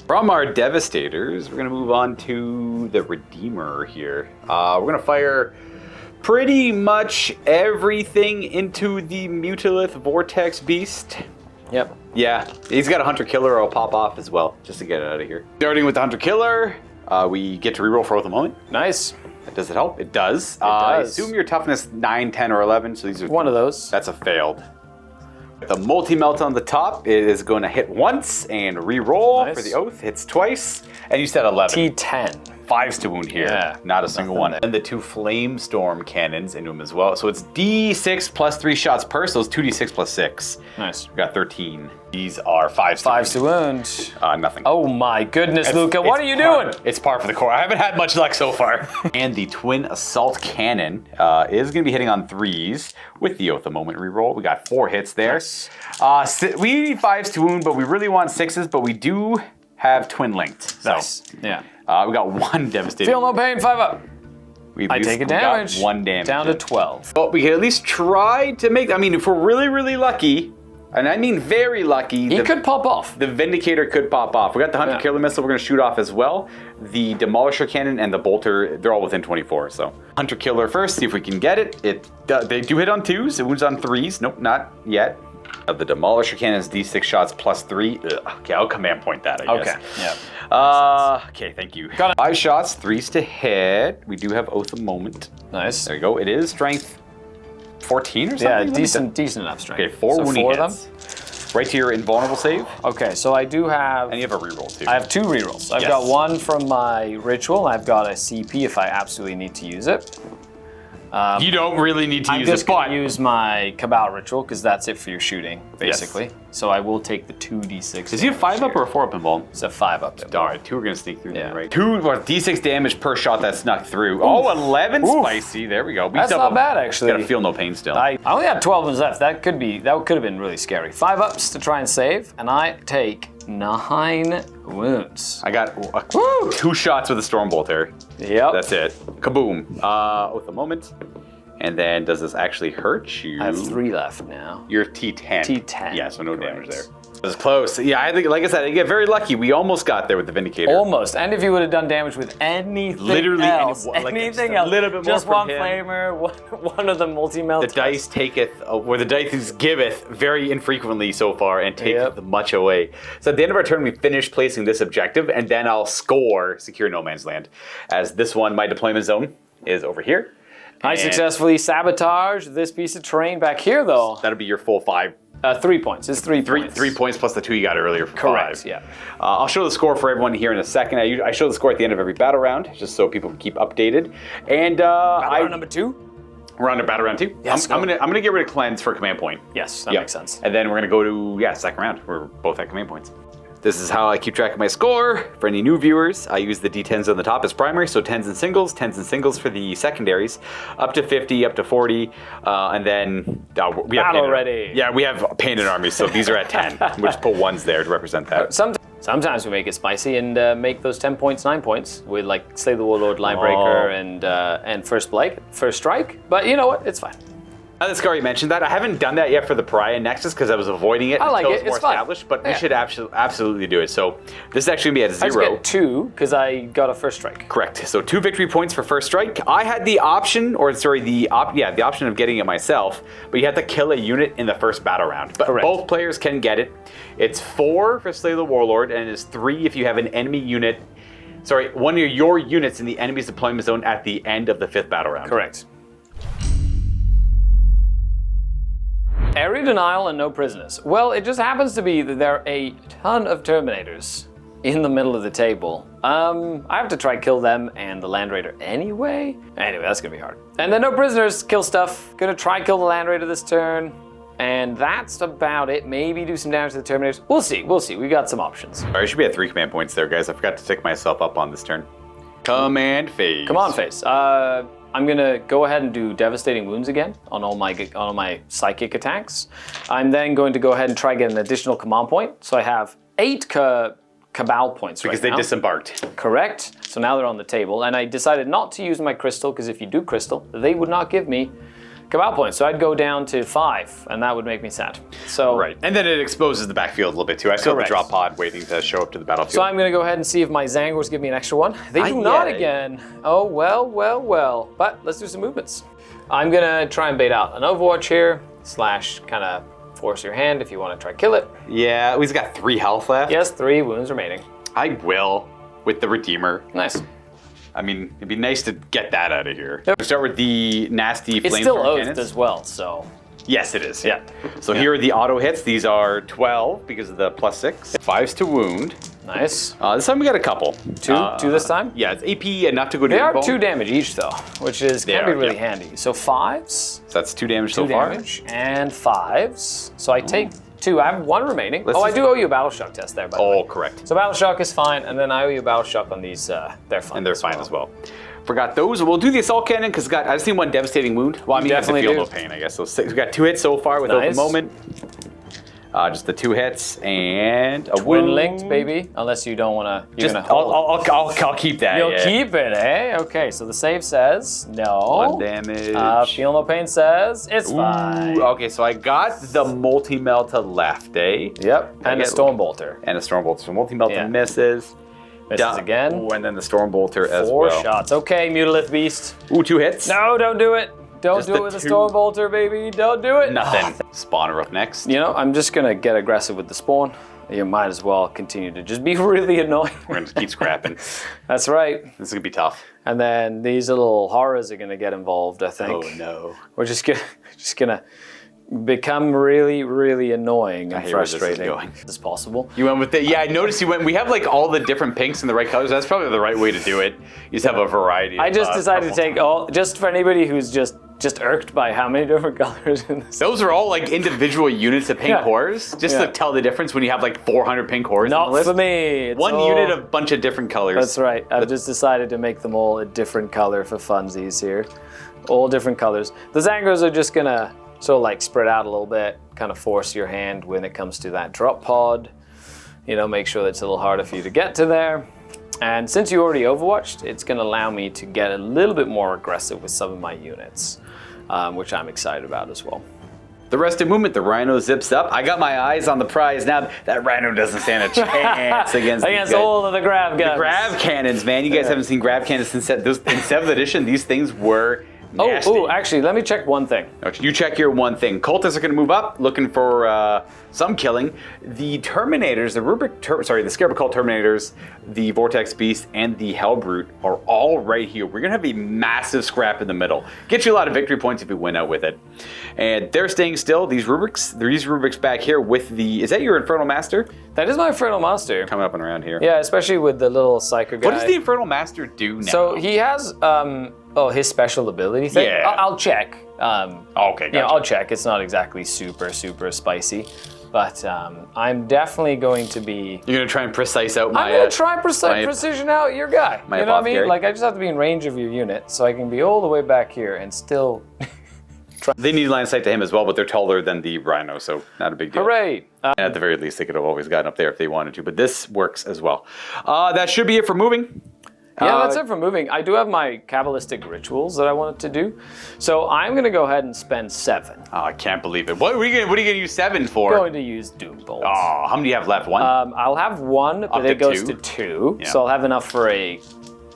From our Devastators, we're going to move on to the Redeemer here. We're going to fire pretty much everything into the Mutilith Vortex Beast. Yep. Yeah, he's got a Hunter Killer. I'll pop off as well, just to get it out of here. Starting with the Hunter Killer, we get to reroll for Oath of Moment. Nice. Does it help? It does. does. I assume your toughness 9, 10, or 11, so these are One of those. That's a failed. The multi-melt on the top is going to hit once and re-roll Nice. for the oath. Hits twice, and you said 11. T10. 5s to wound here. Yeah, Not a single one. And the 2 flame storm cannons into him as well. So it's D6 plus 3 shots per, so it's 2D6 plus 6. Nice. We got 13. These are 5s to 5s to wound. wound. Nothing. Oh my goodness, It's- Luka, what are it's you par- doing? It's par for the course. I haven't had much luck so far. And the twin assault cannon is going to be hitting on 3s with the Oath of Moment reroll. We got 4 hits there. Nice. We need 5s to wound, but we really want 6s, but we do have twin linked. So Nice. Yeah. we got 1 devastating. Feel no pain, 5 up. We I take a damage. Got 1 damage. Down to 12. But we can at least try to make. I mean, if we're really, really lucky, and I mean very lucky, He could pop off. the Vindicator could pop off. We got the Hunter Killer Missile we're going to shoot off as well. The Demolisher Cannon and the Bolter, they're all within 24. So Hunter Killer first, see if we can get it. They do hit on 2s. It wounds on 3s. Nope, not yet. The Demolisher Cannon is D6 shots plus 3. Ugh. Okay, I'll command point that, I guess. Okay. Yeah. Okay, thank you. Got it. 5 shots, 3s to hit. We do have Oath of Moment. Nice. There you go. It is strength 14 or something? Yeah, Let me decent enough strength. Okay, 4 so wounding 4 hits. of Right to your invulnerable save. them. Okay, so I do have. And you have a reroll too. I have 2 rerolls. I've Yes. got 1 from my ritual. I've got a CP if I absolutely need to use it. You don't really need to I'm use just it, going but to use my Cabal ritual because that's it for your shooting, basically. So I will take the 2d6. Does he have 5 up or a 4 up involved? It's a 5 up. All right, 2 are going to sneak through Yeah. there, right? 2 or D6 damage per shot that snuck through. Oh, 11 spicy. There we go. We That's still not have- bad, actually. Gotta feel no pain still. I only have 12 ones left. That could have been really scary. 5 ups to try and save, and I take 9 wounds. I got 2 shots with a Storm Bolter. Yep. That's it. Kaboom. Oath of Moment. And then does this actually hurt you? I have 3 left now. You're T10. T10. Yeah, so no Correct. damage there. It was close. Yeah, I think, like I said, I get very lucky. We almost got there with the Vindicator. Almost. And if you would have done damage with anything Literally else, anything anything a else, little bit more just from one him. flamer, one of the multi-melt. The dice taketh, or the dice giveth very infrequently so far and taketh Yep. much away. So at the end of our turn, we finish placing this objective, and then I'll score Secure No Man's Land. As this one, my deployment zone is over here. I And successfully sabotage this piece of terrain back here, though. That'll be your full 5. 3 points. It's 3 points. 3 points plus the 2 you got earlier for Correct, 5. yeah. I'll show the score for everyone here in a second. I show the score at the end of every battle round, just so people can keep updated. And Battle round number 2? we're on to battle round 2. Yes, I'm go. gonna get rid of cleanse for command point. Yes, that Yep. makes sense. And then we're gonna go to second round. We're both at command points. This is how I keep track of my score. For any new viewers, I use the D10s on the top as primary, so 10s and singles for the secondaries, up to 50, up to 40, and then we have Battle ready. Yeah, we have painted armies, so these are at 10. We'll just put 1s there to represent that. Sometimes we make it spicy and make those 10 points 9 points with like Slay the Warlord, Linebreaker, and First Strike. But you know what? It's fine. Now that Scary mentioned that, I haven't done that yet for the Pariah Nexus because I was avoiding it until it's more established, but we should absolutely do it. So this is actually going to be at 0. I just get 2 because I got a First Strike. Correct. So 2 victory points for First Strike. I had the option, the option of getting it myself, but you have to kill a unit in the first battle round. But both players can get it. It's 4 for Slay the Warlord, and it's 3 if you have an enemy unit. One of your units in the enemy's deployment zone at the end of the 5th battle round. Correct. Area denial and no prisoners. Well, it just happens to be that there are a ton of Terminators in the middle of the table. I have to try kill them and the Land Raider anyway. Anyway, that's gonna be hard. And then no prisoners, kill stuff. Gonna try kill the Land Raider this turn. And that's about it. Maybe do some damage to the Terminators. We'll see. We got some options. All right, I should be at 3 command points there, guys. I forgot to tick myself up on this turn. Command phase. Command phase. I'm gonna go ahead and do Devastating Wounds again on all my psychic attacks. I'm then going to go ahead and try get an additional command point. So I have 8 Cabal points because they disembarked. Correct. So now they're on the table, and I decided not to use my crystal because if you do crystal, they would not give me Cabal points. So I'd go down to 5, and that would make me sad. So right, and then it exposes the backfield a little bit too. I still have a drop pod waiting to show up to the battlefield. So I'm going to go ahead and see if my Zangors give me an extra one. They do not again. Oh well. But let's do some movements. I'm going to try and bait out an Overwatch here, / kind of force your hand if you want to try kill it. Yeah, we've got 3 health left. Yes, 3 wounds remaining. I will with the Redeemer. Nice. I mean, it'd be nice to get that out of here. Yep. We'll start with the nasty flamethrower cannons. It's still oathed as well, so. Yes, it is. Yeah. So here are the auto hits. These are 12 because of the +6. 5s to wound. Nice. This time we got a couple. 2 this time? Yeah, it's AP enough to go to They are 2 damage each though, which can be really handy. So 5s. So that's 2 damage so far. 2 damage and 5s. So I take 2. I have 1 remaining. I do owe you a Battle Shock test there, by the way. Correct. So Battle Shock is fine, and then I owe you a Battle Shock on these. They're fine. And they're fine as well. Forgot those. We'll do the Assault Cannon because I just need 1 Devastating Wound. Well, I mean, definitely feel no pain, I guess. So we've got 2 hits so far with Open Moment. Just the 2 hits and a Twin linked, baby. Unless you don't want to. I'll keep that. You'll keep it, eh? Okay. So the save says no. 1 damage. Feel no pain says it's fine. Okay, so I got the multi-melta left, eh? Yep. And a Stormbolter. And a Stormbolter. So multi-melta misses. Misses again. Ooh, and then the Stormbolter as 4 well. 4 shots. Okay, Mutalith Beast. Ooh, 2 hits. No, don't do it. Don't do it with the Stormbolter, baby. Don't do it. Nothing. Spawner up next. You know, I'm just going to get aggressive with the spawn. You might as well continue to just be really annoying. We're going to keep scrapping. That's right. This is going to be tough. And then these little horrors are going to get involved, I think. Oh, no. We're just gonna become really, really annoying and frustrating as possible. You went with it. Yeah, I noticed you went. We have like all the different pinks in the right colors. That's probably the right way to do it. You just have a variety. I just decided to take all, just for anybody who's just irked by how many different colors in this. Those are all like individual units of pink horrors, just to tell the difference when you have like 400 pink horrors. Not on the list. For me. It's One unit of a bunch of different colors. That's right. I've just decided to make them all a different color for funsies here. All different colors. The Zangors are just gonna sort of like spread out a little bit, kind of force your hand when it comes to that drop pod. You know, make sure that it's a little harder for you to get to there. And since you already overwatched, it's gonna allow me to get a little bit more aggressive with some of my units, which I'm excited about as well. The rest of movement, the Rhino zips up. I got my eyes on the prize now. That Rhino doesn't stand a chance against all of the grab guns. The grab cannons, man. You guys haven't seen grab cannons since in 7th edition. These things were nasty. Oh, actually, let me check one thing. You check your one thing. Cultists are going to move up, looking for some killing. The Terminators, the Scarab Cult Terminators, the Vortex Beast, and the Hellbrute are all right here. We're going to have a massive scrap in the middle. Get you a lot of victory points if you win out with it. And they're staying still. These Rubrics back here with the... Is that your Infernal Master? That is my Infernal Master. Coming up and around here. Yeah, especially with the little Psycho guy. What does the Infernal Master do now? So he has... his special ability thing? Yeah. I'll check. Okay, gotcha. I'll check. It's not exactly super, super spicy. But I'm definitely going to be. You're gonna try and precise out my. I'm gonna try and precision out your guy. my You know what I mean? apothecary. Like I just have to be in range of your unit, so I can be all the way back here and still. They need line of sight to him as well, but they're taller than the Rhino, so not a big deal. Hooray! And at the very least, they could have always gotten up there if they wanted to, but this works as well. That should be it for moving. Yeah, that's it for moving. I do have my Kabbalistic rituals that I wanted to do. So I'm going to go ahead and spend 7. Oh, I can't believe it. What are you gonna use 7 for? I'm going to use Doombolt. Oh, how many do you have left? 1? I'll have 1, but Up it to goes 2? to 2. Yeah. So I'll have enough for a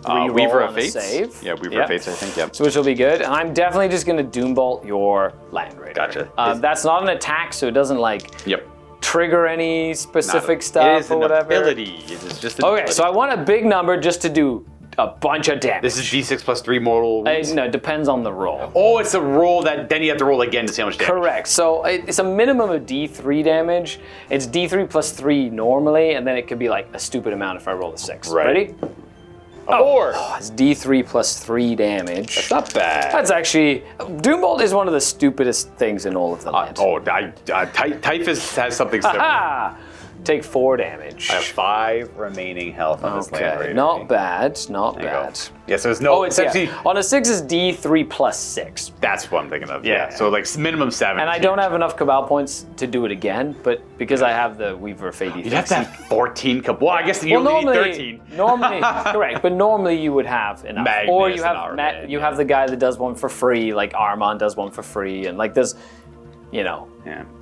Weaver reroll of and a Fates? save. Yeah, Weaver of Fates, I think, yeah. So which will be good. And I'm definitely just going to Doombolt your Land Raider. Gotcha. That's not an attack, so it doesn't like Yep. trigger any specific It stuff is or an whatever. ability. It is just an Okay, ability. so I want a big number just to do a bunch of damage. This is D6 plus 3 mortal wounds. No, it depends on the roll. Oh, it's a roll that then you have to roll again to see how much damage. Correct. So it's a minimum of D3 damage. It's D3 plus 3 normally, and then it could be like a stupid amount if I roll a 6. Right. Ready? A 4. Oh, it's D3 plus 3 damage. That's not bad. That's actually... Doombolt is one of the stupidest things in all of the land. Typhus has something similar. Ah! Take 4 damage. I have 5 remaining health on this land Okay, raider. not bad, not There you go. bad. Yeah, so there's no. Oh, it's actually. on a 6 is D3 plus 6. That's what I'm thinking of. Yeah. So like minimum 7. And I don't have enough Cabal points to do it again, but because I have the Weaver of Fate, You'd have to have 14 Well, I guess you only need 13. Normally, correct, but normally you would have enough. Magnus or you and have Armand, you yeah. have the guy that does one for free, like Armand does one for free, and like there's, Yeah.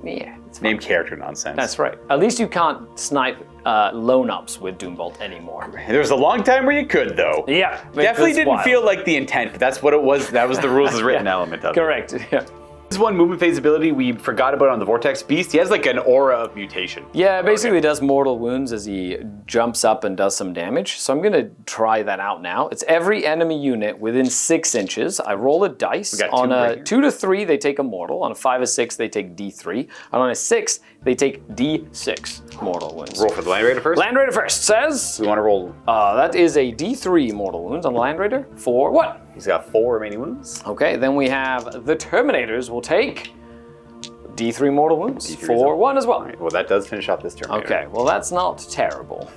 yeah, it's Name character nonsense. that's right. At least you can't snipe lone ups with Doombolt anymore. There was a long time where you could though. Yeah, Definitely that's didn't wild. feel like the intent, but that's what it was. That was the rules as written element of it. Correct. Yeah. This is one movement phase ability we forgot about on the Vortex Beast. He has like an aura of mutation. Yeah, basically does mortal wounds as he jumps up and does some damage. So I'm gonna try that out now. It's every enemy unit within 6 inches. I roll a dice. got On two a right here. 2 to 3, they take a mortal. On a 5 or 6, they take D3. And on a 6, they take D6 mortal wounds. Roll for the Land Raider first. Land Raider first says, We want to roll. that is a D3 mortal wounds on the Land Raider for what? He's got 4 remaining wounds. Okay, then we have the Terminators will take D3 mortal wounds D3 for is 1 as well. All right, well, that does finish off this turn. Okay, well that's not terrible.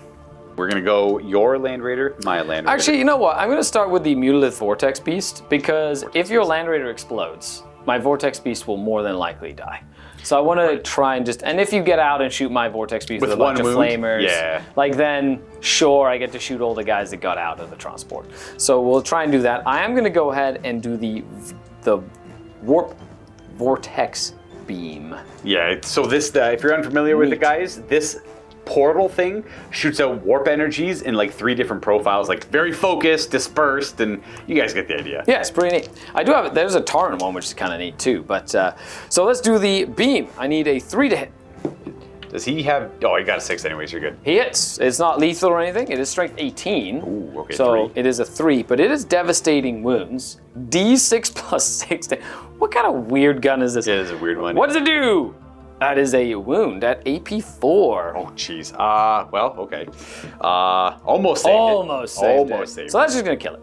We're gonna go your Land Raider, my Land Raider. Actually, you know what? I'm going to start with the Mutalith Vortex Beast because if your Land Raider explodes, my Vortex Beast will more than likely die. So I want to try and just, and if you get out and shoot my Vortex Beast with a bunch of one wound? flamers, Yeah. like then sure, I get to shoot all the guys that got out of the transport. So we'll try and do that. I am going to go ahead and do the Warp Vortex Beam. Yeah, so this, if you're unfamiliar with the guys, this portal thing shoots out warp energies in like 3 different profiles, like very focused, dispersed, and you guys get the idea. Yeah, it's pretty neat. I do have it. There's a Torrent one, which is kind of neat too. But so let's do the beam. I need a 3 to hit. Does he have, oh, he got a 6 anyways, you're good. He hits. It's not lethal or anything. It is strength 18. Ooh, okay, So 3. it is a 3, but it is devastating wounds. D6 plus 6. What kind of weird gun is this? It is a weird one. What does it do? That is a wound at AP4. Oh, jeez. Well, okay. Almost saved Almost it. saved Almost it. saved So it. that's just gonna kill it.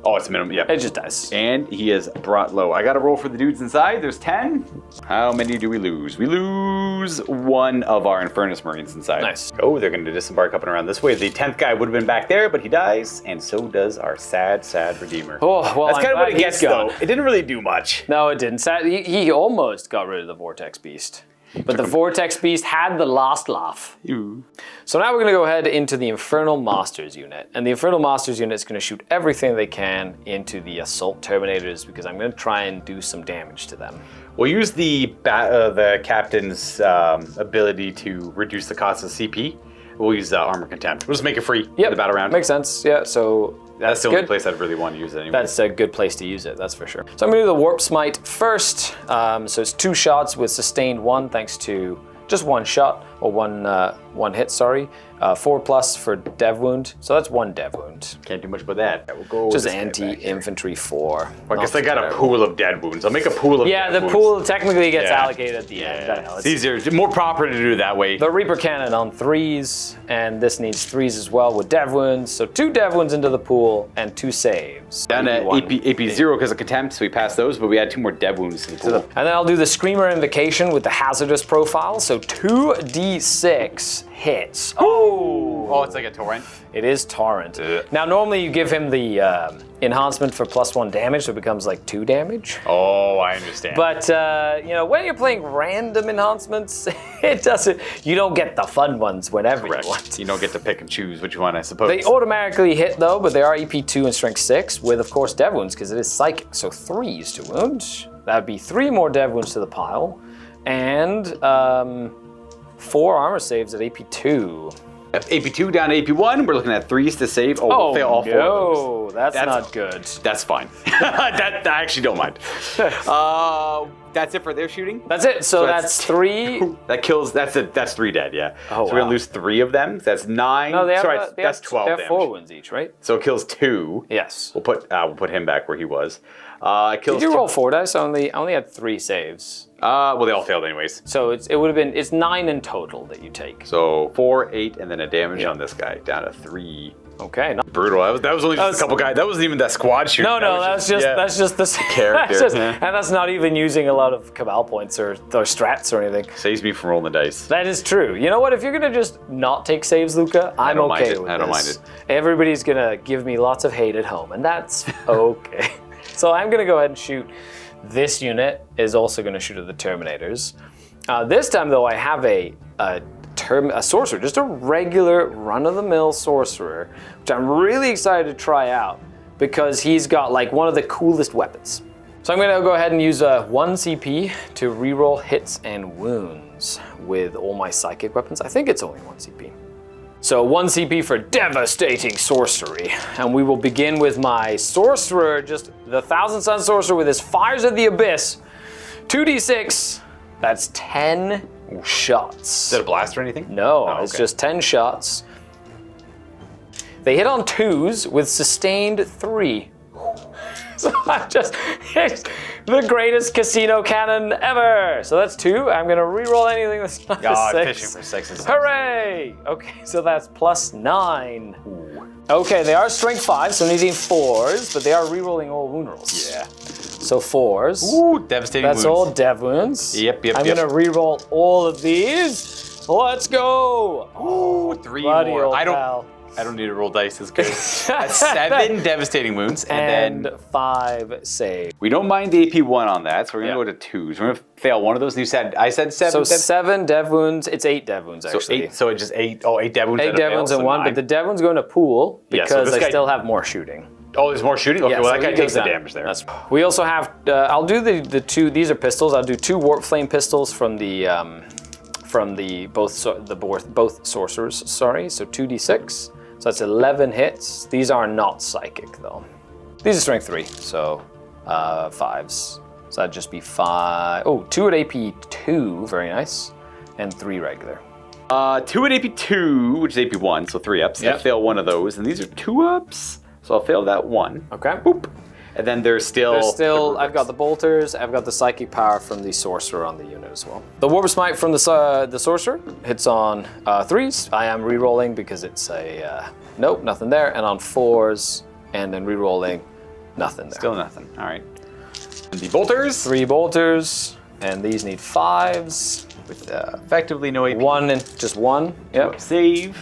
Oh, it's minimum, yeah. It just dies. And he is brought low. I gotta roll for the dudes inside. There's 10. How many do we lose? We lose 1 of our Infernus Marines inside. Nice. Oh, they're gonna disembark up and around this way. The 10th guy would have been back there, but he dies, and so does our sad, sad Redeemer. Oh, well, That's I'm kind of what glad it gets, he's gone. though. It didn't really do much. No, it didn't. He almost got rid of the Vortex Beast. But the Vortex Beast had the last laugh. So now we're going to go ahead into the Infernal Masters unit. And the Infernal Masters unit is going to shoot everything they can into the Assault Terminators because I'm going to try and do some damage to them. We'll use the captain's ability to reduce the cost of CP. We'll use Armor Contempt. We'll just make it free in the battle round. Makes sense. Yeah, so That's the good. only place I'd really want to use it anyway. That's a good place to use it, that's for sure. So I'm going to do the Warp Smite first. So it's 2 shots with sustained 1 thanks to just 1 shot. or one hit, sorry. 4+ for dev wound, so that's 1 dev wound. Can't do much about that. We'll go Just this guy back here. anti-infantry 4. I guess I got a pool of dead wounds. I'll make a pool of Yeah, dead the wounds. pool technically gets Yeah. allocated at the end. I know, It's easier, more proper to do that way. The Reaper Cannon on 3s, and this needs 3s as well with dev wounds. So 2 dev wounds into the pool and 2 saves. Down to One. AP 0 because of contempt, so we passed those, but we had 2 more dev wounds in the pool. And then I'll do the Screamer Invocation with the hazardous profile. So 2d6 hits. Oh, it's like a torrent. It is Torrent. Ugh. Now, normally you give him the enhancement for +1 damage, so it becomes like 2 damage. Oh, I understand. But, you know, when you're playing random enhancements, it doesn't, you don't get the fun ones whenever Correct. you want. You don't get to pick and choose what you want, I suppose. They automatically hit though, but they are EP2 and Strength 6 with, of course, dev wounds because it is psychic. So 3s to wound. That would be 3 more dev wounds to the pile, and 4 armor saves at AP2. AP2 down to AP1, we're looking at 3s to save. Oh, we'll fail all 4 of those. That's not good. That's fine. that I actually don't mind. That's it for their shooting? That's it. So that's 3. That kills, that's 3 dead, yeah. Oh, so we're gonna wow. lose 3 of them. That's 9. No, they have, Sorry, they that's have, 12 they have damage. 4 wounds each, right? So it kills 2. Yes. We'll put him back where he was. It kills Did you 2. roll 4 dice? I only had 3 saves. Well, they all failed anyways. So it would have been, it's 9 in total that you take. So 4, 8, and then a damage on this guy down to 3. Okay. No, Brutal. That was only just a couple guys. That wasn't even that squad shooting. no, that's just the Character, yeah. And that's not even using a lot of Cabal points or strats or anything. Saves me from rolling the dice. That is true. You know what? If you're gonna just not take saves, Luka, I'm don't mind okay it. with I don't this. mind Everybody's gonna give me lots of hate at home, and that's okay. So I'm gonna go ahead and shoot. This unit is also gonna shoot at the Terminators. This time, though, I have a sorcerer, just a regular run-of-the-mill sorcerer, which I'm really excited to try out because he's got like one of the coolest weapons. So I'm gonna go ahead and use 1 CP to reroll hits and wounds with all my psychic weapons. I think it's only 1 CP. So 1 CP for devastating sorcery. And we will begin with my sorcerer, just the Thousand Sun sorcerer with his Fires of the Abyss. 2d6, that's 10 shots. Is that a blast or anything? No, Oh, it's okay. just 10 shots. They hit on 2s with sustained 3. So it's the greatest casino cannon ever. So that's 2. I'm gonna reroll anything that's not a 6. Fishing for 6s. Hooray! Okay, so that's +9. Okay, they are strength 5, so needing 4s, but they are rerolling all wound rolls. Yeah. So 4s. Ooh, devastating That's wounds. all dev wounds. Yep. I'm gonna reroll all of these. Let's go! Ooh, 3 Bloody more. old pal. I don't need to roll dice. It's good. That's 7 devastating wounds, and then 5 save. we don't mind the AP1 on that, so we're gonna Yeah. go to 2s. We're gonna fail one of those. And you said I said 7. So 7 dev wounds. It's 8 dev wounds So actually. 8. So it's just 8. Oh, 8 dev wounds. 8 that dev fail, wounds so and 1, 9. but the dev wounds go in a pool Yeah, because so this I guy- still have more shooting. Oh, there's more shooting. Okay, Yeah, well so that guy he takes goes the down. damage there. We also have. I'll do the 2. These are pistols. I'll do 2 warp flame pistols from the both sorcerers. Sorry, so 2d6. So that's 11 hits. These are not psychic though. These are strength 3, so 5s. So that'd just be 5. Oh, 2 at AP2, very nice, and 3 regular. 2 at AP2, which is AP1, so 3 ups. Yep. I fail one of those, and these are 2 ups, so I'll fail that one. Okay. Boop. And then there's still. I've got the bolters, I've got the psychic power from the sorcerer on the unit as well. The warp smite from the sorcerer hits on 3s. I am re-rolling because it's a, nope, nothing there. And on 4s, and then re-rolling, nothing there. Still nothing. All right. And the bolters 3 bolters, and these need 5s. with effectively no AP. 1 and just 1, yep. Save.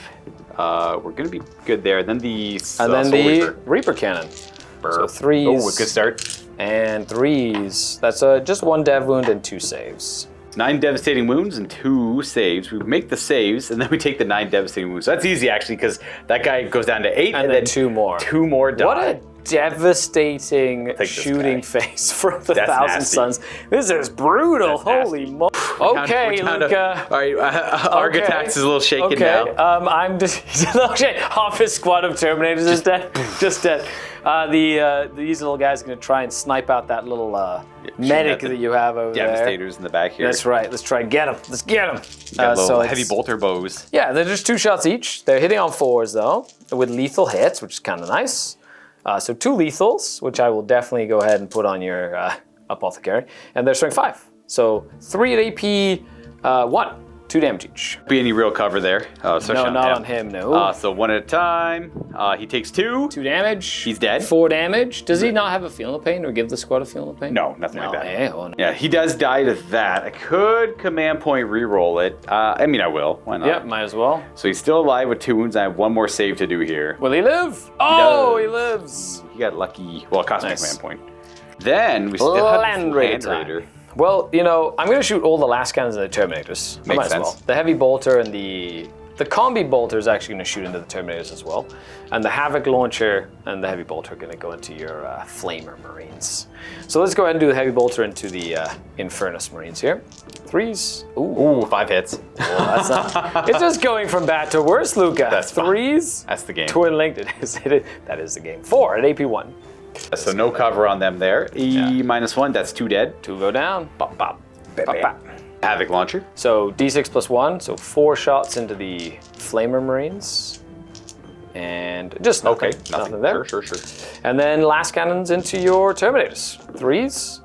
We're gonna be good there. Then the And then Soul the Reaper Cannon. So 3s. Oh, a good start. And 3s. That's just 1 dev wound and 2 saves. 9 devastating wounds and 2 saves. We make the saves, and then we take the 9 devastating wounds. So that's easy, actually, because that guy goes down to 8, And then 2 more. 2 more die. devastating this shooting guy. face from the That's Thousand nasty. Suns. This is brutal. That's Holy nasty. mo! Okay, Luka. All right, Argatax is a little shaken now. I'm just okay. Half his squad of Terminators is dead. Just dead. These little guys are gonna try and snipe out that little medic that you have over there. Devastators in the back here. That's right. Let's try and get him. Let's get him. Got little it's- heavy bolter bows. Yeah, they're just 2 shots each. They're hitting on 4s though, with lethal hits, which is kind of nice. So 2 lethals, which I will definitely go ahead and put on your apothecary, and they're strength 5. So 3 at AP, 1, 2 damage each. Be any real cover there? No, not on him. No. So 1 at a time. He takes 2. 2 damage. He's dead. 4 damage. Does he not have a feeling of pain or give the squad a feeling of pain? No, nothing like that. Oh, no. Yeah, he does die to that. I could command point reroll it. I mean, I will. Why not? Yep, might as well. So he's still alive with 2 wounds. I have 1 more save to do here. Will he live? Oh, he does. lives. He got lucky. Well, it cost me a Nice. command point. Then we still have Land the Raider. Land Raider. Well, you know, I'm going to shoot all the last cannons of the Terminators. I Makes might as sense. well. The Heavy Bolter and the Combi Bolter is actually going to shoot into the Terminators as well. And the Havoc Launcher and the Heavy Bolter are going to go into your Flamer Marines. So let's go ahead and do the Heavy Bolter into the Infernus Marines here. 3s. Ooh, 5 hits. That's not, it's just going from bad to worse, Luka. That's fine. 3s. That's the game. Twin linked. That is the game. 4 at AP1. So no cover on them there. -1, that's 2 dead. 2 go down. Bop, bop. Bop, bop. Havoc Launcher. So D6 plus 1, so 4 shots into the Flamer Marines. And just nothing, nothing there. Sure. And then last cannons into your Terminators. 3s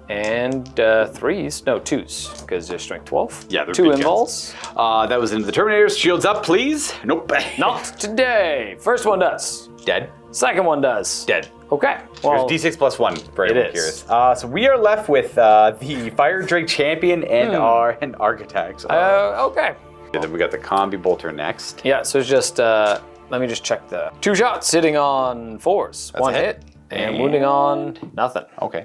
and 3s, no 2s, because they're strength 12. Yeah, they're 2 big invols. That was into the Terminators. Shields up, please. Nope. Not today. First one does. Dead. Second one does. Dead. Okay. Well, There's D6 plus 1 for It anyone is. curious. So we are left with the Fire Drake Champion and our Architects. okay. And then we got the Combi Bolter next. Yeah, so it's just, let me just check the 2 shots sitting on 4s. 1 a hit. hit. And wounding on nothing. Okay.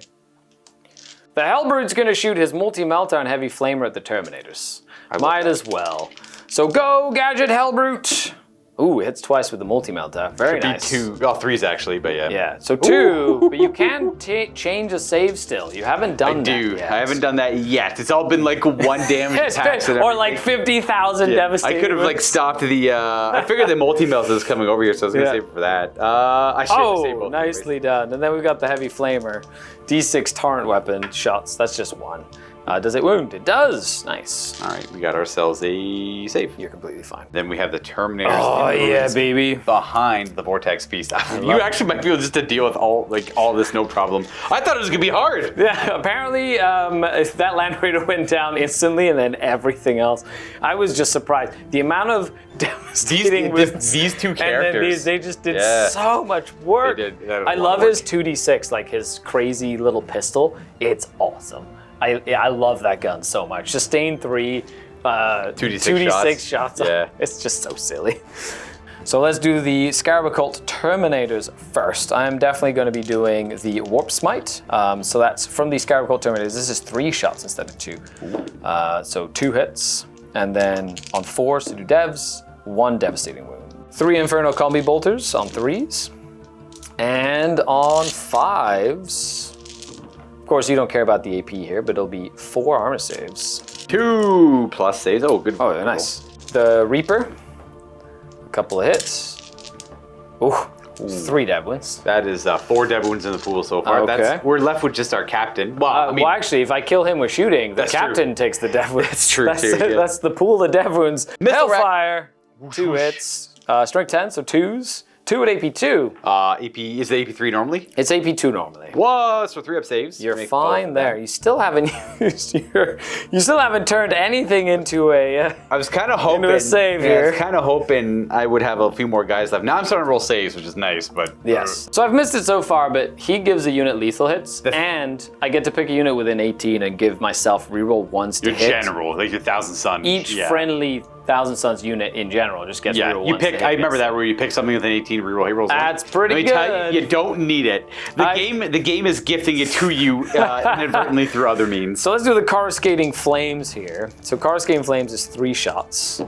The Hellbrood's gonna shoot his multi-meltdown heavy flamer at the Terminators. Might as well. So go, Gadget Hellbrute! Ooh, hits twice with the multi-meltdown. Very nice. 3s actually, but yeah. Yeah, so 2, but you can change a save still. You haven't done that yet. I haven't done that yet. It's all been like 1 damage attacks and or like everything. 50,000 Yeah. devastating. I could have like stopped the. I figured the multi-melt is coming over here, so I was gonna Yeah. save it for that. I should have saved both. Nicely done. And then we've got the heavy flamer. D6 torrent weapon shots. That's just 1. Does it wound? It does. Nice. All right, we got ourselves a save. You're completely fine. Then we have the Terminators. Oh in the yeah, ruins baby. behind the Vortex Beast. You actually might be able just to deal with all this no problem. I thought it was gonna be hard. Yeah, apparently if that Land Raider went down instantly and then everything else. I was just surprised. The amount of devastating These 2 characters. And then they just did Yeah. so much work. They did. They had a I lot love of work. his 2d6, like his crazy little pistol. It's awesome. I love that gun so much. Sustain 3, 2d6 shots. Yeah. It's just so silly. So let's do the Scarab Occult Terminators first. I'm definitely going to be doing the Warp Smite. So that's from the Scarab Occult Terminators. This is 3 shots instead of 2. So 2 hits, and then on 4s to do devs, 1 devastating wound. 3 Inferno Combi Bolters on 3s, and on 5s. Of course, you don't care about the AP here, but it'll be 4 armor saves. 2 plus saves. Oh, good. Oh, nice. The Reaper, a couple of hits. Ooh, 3 dev wins. That is 4 dead wounds in the pool so far. Okay. We're left with just our captain. Well, Well, actually, if I kill him with shooting, the That's true. captain takes the dev wounds. That's true, too, yeah. That's the pool of dev wounds. Missile rack. Hellfire, 2 hits. Strength 10, so 2s. 2 at AP2. AP is the AP3 normally? It's AP2 normally. Whoa, so 3 up saves. You're Make fine both there. of You still haven't used you still haven't turned anything into a. I was kind of hoping. Into a save I here. was kind of hoping I would have a few more guys left. Now I'm starting to roll saves, which is nice, but Yes. So I've missed it so far, but he gives a unit lethal hits, and I get to pick a unit within 18 and give myself reroll 1s to Your hit. general, like your Thousand Sun. Each friendly Thousand Suns unit in general just gets reroll you 1s pick. to hit I remember basically. that where you pick something with an 18 reroll. He rolls. That's pretty Let me tell good. you, you don't need it. The game is gifting it to you inadvertently through other means. So let's do the Coruscating Flames here. So Coruscating Flames is 3 shots.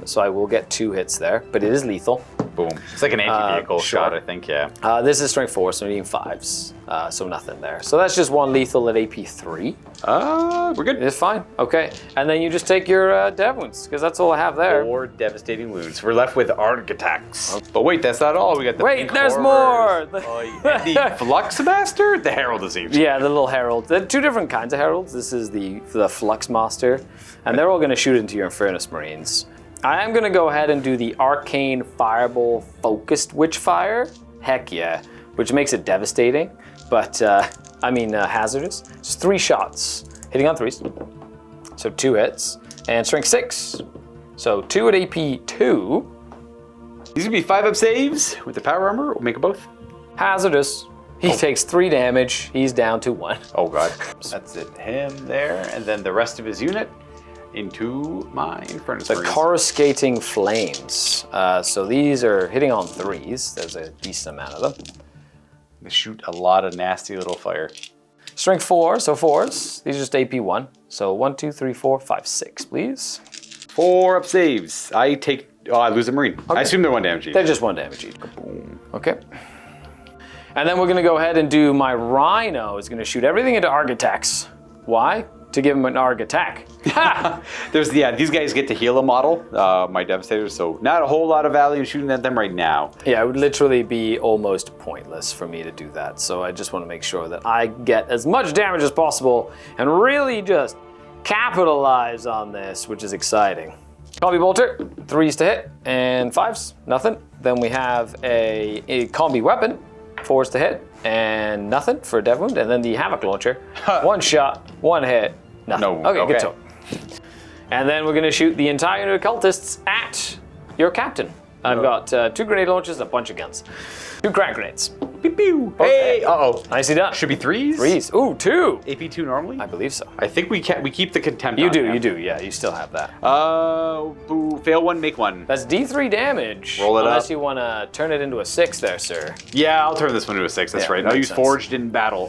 So I will get 2 hits there, but it is lethal. Boom. It's like an anti-vehicle shot, I think, yeah. This is strength 4, so needing 5s. So nothing there. So that's just 1 lethal at AP 3. We're good. It's fine. Okay. And then you just take your dev wounds, because that's all I have there. 4 devastating wounds. We're left with architects. But wait, that's not all. We got the Wait, pink there's horrors. more! The Fluxmaster? The Herald of Zeus. Yeah, the little herald. There are 2 different kinds of heralds. This is the Flux Master, and they're all going to shoot into your Infernus Marines. I am going to go ahead and do the Arcane Fireball Focused Witchfire. Heck yeah. Which makes it devastating, but, hazardous. Just 3 shots, hitting on 3s. So 2 hits, and strength 6. So 2 at AP 2. These would be 5-up saves with the power armor. We'll make them both. Hazardous. He takes 3 damage. He's down to 1. Oh god. That's it. Him there, and then the rest of his unit into my Infernus The Marines. Coruscating Flames. So these are hitting on 3s. There's a decent amount of them. They shoot a lot of nasty little fire. Strength 4, so 4s. These are just AP 1. So 1, 2, 3, 4, 5, 6, please. 4-up saves. I lose a Marine. Okay. I assume they're 1 damage each. They're just 1 damage each. Boom. Okay. And then we're going to go ahead and do my Rhino is going to shoot everything into Architects. Why? To give him an Arg attack. Ha! These guys get to heal a model, my Devastators, so not a whole lot of value in shooting at them right now. Yeah, it would literally be almost pointless for me to do that. So I just want to make sure that I get as much damage as possible and really just capitalize on this, which is exciting. Combi Bolter, 3s to hit, and 5s, nothing. Then we have a Combi Weapon, 4s to hit, and nothing for a dev wound. And then the Havoc Launcher, 1 shot, 1 hit, nothing. No, okay. Good talk. And then we're going to shoot the entire unit of cultists at your captain. I've got 2 grenade launchers and a bunch of guns. 2 crack grenades. Pew, pew. Okay. Hey, uh-oh. Nicely done. Should be 3s? 3s. Ooh, 2. AP 2 normally? I believe so. I think we keep the contempt You on do, now. you do. Yeah, you still have that. Boo. Fail 1, make 1. That's D3 damage. Roll it unless up. you want to turn it into a 6 there, sir. Yeah, I'll turn this one to a 6, that's Yeah, right. I'll use makes sense. Forged in Battle.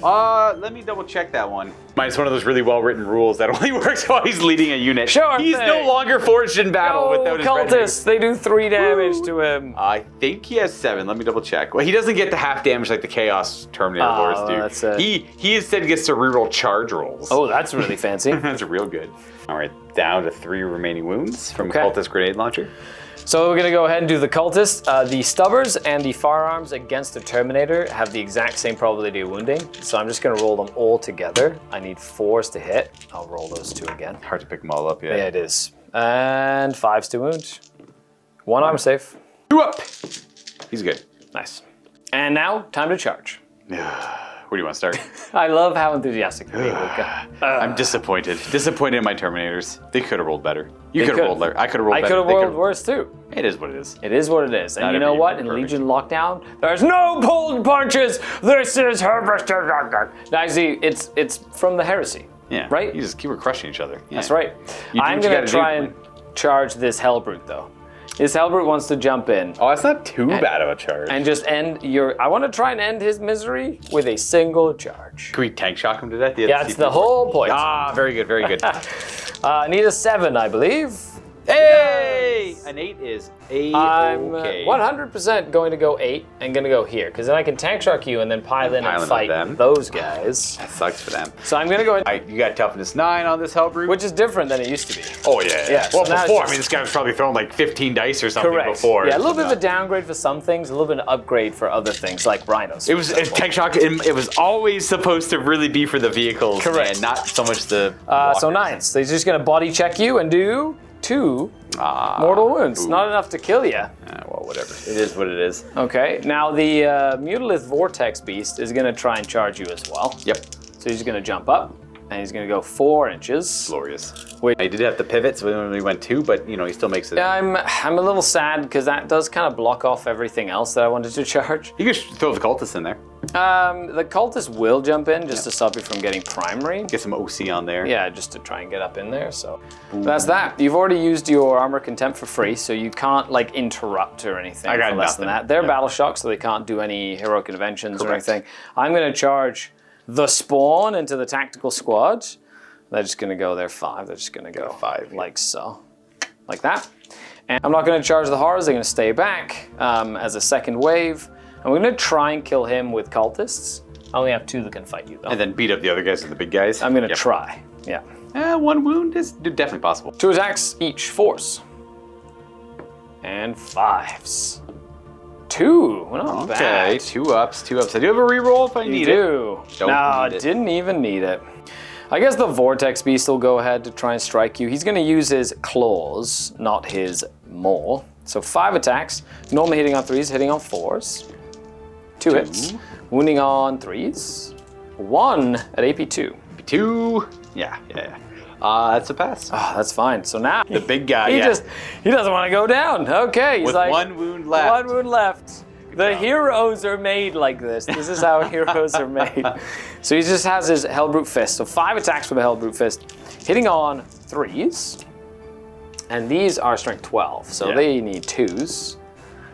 Let me double check that one. Mine's one of those really well-written rules that only works while he's leading a unit. Sure He's thing. no longer Forged in Battle without his retinue. cultists, they do 3 damage to him. I think he has 7. Let me double check. Well, he doesn't get the half damage like the Chaos Terminator Lords do. that's it. He instead gets to reroll charge rolls. Oh, that's really fancy. That's real good. All right, down to 3 remaining wounds from Okay. Cultist Grenade Launcher. So we're going to go ahead and do the cultists. The stubbers and the firearms against the Terminator have the exact same probability of wounding. So I'm just going to roll them all together. I need 4s to hit. I'll roll those 2 again. Hard to pick them all up, yeah. Yeah, it is. And 5s to wound. 1 arm safe. 2 up. He's good. Nice. And now, time to charge. Where do you want to start? I love how enthusiastic you are, Luka. I'm disappointed. Disappointed in my Terminators. They could have rolled better. You could have rolled better. I could have rolled I better. could have They rolled could've- worse too. It is what it is. It is what it is. And Not you know every what? unit In perfect. Legion Lockdown, there's no pulled punches. This is Harvester. Now, see, it's from the Heresy. Yeah. Right? You just keep crushing each other. Yeah. That's right. You do I'm what you going gotta to try do. and charge this Hellbrute, though. This Hellbrute wants to jump in Oh, that's not too bad of a charge. and just end your... I want to try and end his misery with a single charge. Can we tank shock him to death? Yeah, that's the whole point. Ah, very good, very good. I need a 7, I believe. Hey! An 8 is I'm A-okay. 100% going to go 8 and going to go here, because then I can tank shark you and then pile in Pile in and with fight them. those guys. That sucks for them. So I'm going to go ahead, You got toughness 9 on this Hellbrute? which is different than it used to be. Oh, yeah. Yeah, Well, so now it's before, just- I mean, this guy was probably throwing like 15 dice or something Correct. before. Yeah, a little bit of a downgrade for some things, a little bit of an upgrade for other things, like rhinos. It was tank shock. It was always supposed to really be for the vehicles, Correct. and not so much the. So walkers. 9s. So he's just going to body check you and do 2 mortal wounds. ooh. Not enough to kill you. Well, whatever. It is what it is. Okay, now the Mutalith Vortex Beast is going to try and charge you as well. Yep. So he's going to jump up, and he's going to go 4 inches. Glorious. Wait. He did have the pivot, so we only went 2, but he still makes it. I'm a little sad because that does kind of block off everything else that I wanted to charge. You could throw the cultists in there. The cultist will jump in just to stop you from getting primary. Get some OC on there. Yeah, just to try and get up in there. So that's that. You've already used your armor contempt for free, so you can't like interrupt or anything I got for less than nothing. that. They're Yep. battle shock, so they can't do any heroic interventions or Correct. anything. I'm going to charge the spawn into the tactical squad. They're just going to go there 5. They're just going to go 5, yeah. like so. Like that. And I'm not going to charge the horrors. They're going to stay back as a second wave. And we're going to try and kill him with cultists. I only have 2 that can fight you, though. And then beat up the other guys with the big guys. I'm going to try. Yeah. 1 wound is definitely possible. 2 attacks each, 4s. And 5s. 2. Well, not bad. Okay, 2 ups, 2 ups. I do have a reroll if I need it. No, didn't even need it. I guess the Vortex Beast will go ahead to try and strike you. He's going to use his claws, not his maul. So 5 attacks. Normally hitting on 3s, hitting on 4s. 2 hits. Wounding on 3s. 1 at AP2. AP2. Yeah. That's a pass. Oh, that's fine. So now The big guy, he doesn't want to go down. Okay, he's with like 1 wound left. 1 wound left. The heroes are made like this. This is how heroes are made. So he just has his Hellbrute Fist. So 5 attacks with a Hellbrute Fist, hitting on 3s. And these are strength 12, so they need 2s.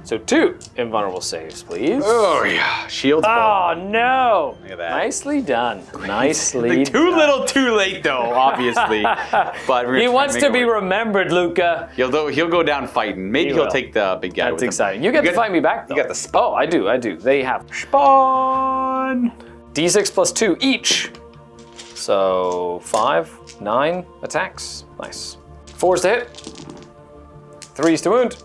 So 2 invulnerable saves, please. Oh yeah, shields. Oh no! Look at that. Nicely done. Nicely Too done. little, too late, though. Obviously, but He wants to be remembered, Luka. He'll go down fighting. Maybe he'll take the big guy. That's with him. exciting. You get to fight me back, though. You got the spawn. Oh, I do. They have Spawn. D6 plus 2 each. So 5, 9 attacks. Nice. 4s to hit. 3s to wound.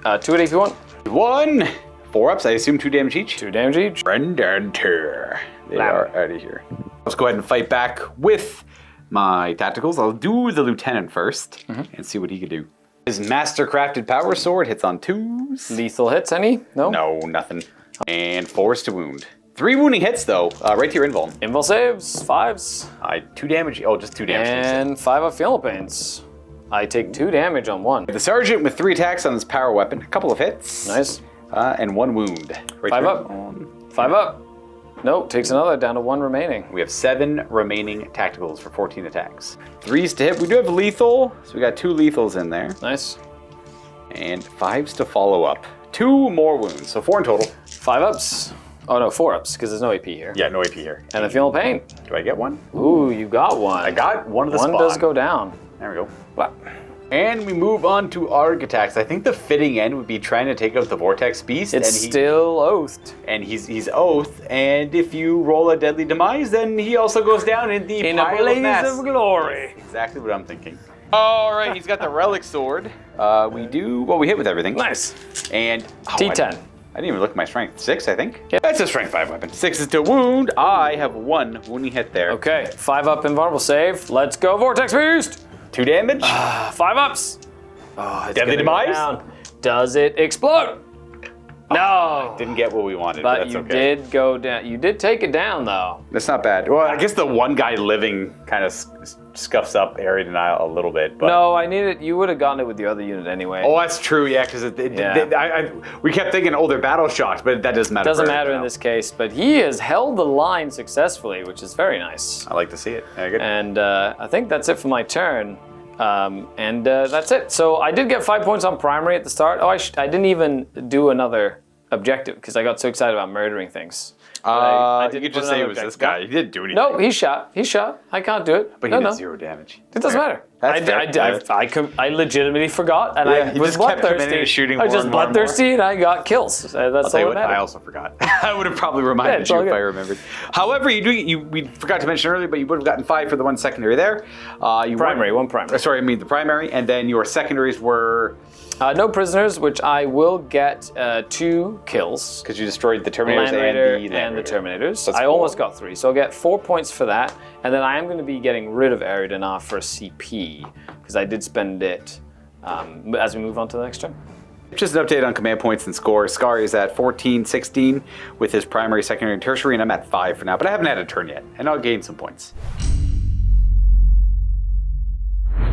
2 at AP1. 1. 4 ups. I assume 2 damage each. 2 damage each. Brendan Tur. They are out of here. Let's go ahead and fight back with my tacticals. I'll do the lieutenant first and see what he can do. His master-crafted power sword hits on 2s. Lethal hits any? No? No, nothing. And 4s to wound. 3 wounding hits though, right to your invuln. Invul saves, 5s. 2 damage. Oh, just 2 damage. And 5 of Feel Pains. I take 2 damage on 1. The sergeant with 3 attacks on his power weapon, a couple of hits. Nice. And 1 wound. Right 5 to up. your invuln. 5 up. Nope, takes another, down to 1 remaining. We have 7 remaining tacticals for 14 attacks. 3s to hit. We do have lethal, so we got 2 lethals in there. Nice. And 5s to follow up. 2 more wounds, so 4 in total. 5 ups. Oh no, 4 ups, because there's no AP here. Yeah, no AP here. And the Feel Pain. Do I get 1? Ooh, you got 1. I got 1 of the One spawn. does go down. There we go. What? And we move on to ARG attacks. I think the fitting end would be trying to take out the Vortex Beast. It's still oathed. And he's oath. And if you roll a deadly demise, then he also goes down in the In a pile of blaze mess. of glory. Exactly what I'm thinking. All right, he's got the relic sword. We hit with everything. Nice. And T10. I didn't even look at my strength. 6, I think. Yeah, that's a strength 5 weapon. 6 is to wound. I have 1 wounding hit there. Okay, 5 up invulnerable save. Let's go, Vortex Beast. 2 damage. 5 ups. Oh, it's Deadly gonna go demise? down. Does it explode? No. Didn't get what we wanted, But that's you okay. did go down. You did take it down, though. That's not bad. Well, I guess the one guy living kind of scuffs up area denial a little bit. But... No, I needed. You would have gotten it with the other unit anyway. Oh, that's true. Yeah, because we kept thinking, oh, they're battle shocked, but that doesn't matter. Doesn't matter in this case. But he has held the line successfully, which is very nice. I like to see it. Yeah, good. And I think that's it for my turn. That's it. So I did get 5 points on primary at the start. Oh, I didn't even do another objective because I got so excited about murdering things. You could just say it was this guy. He didn't do anything. No, he shot. I can't do it. But he did 0 damage. It doesn't matter. That's fair. I legitimately forgot, and I he was just kept committing bloodthirsty. to shooting I was more just and more and bloodthirsty, and I got kills. That's I'll tell you all what, that mattered. I also forgot. I would have probably reminded it's you all if good. I remembered. However, we forgot to mention earlier, but you would have gotten 5 for the one secondary there. One primary. Sorry, I mean the primary, and then your secondaries were... No prisoners, which I will get 2 kills. Because you destroyed the Terminators And the Terminators. That's I cool. almost got 3, so I'll get 4 points for that. And then I am going to be getting rid of Eridanar for a CP, because I did spend it as we move on to the next turn. Just an update on command points and scores. Scar is at 14, 16 with his primary, secondary, and tertiary, and I'm at 5 for now, but I haven't had a turn yet, and I'll gain some points.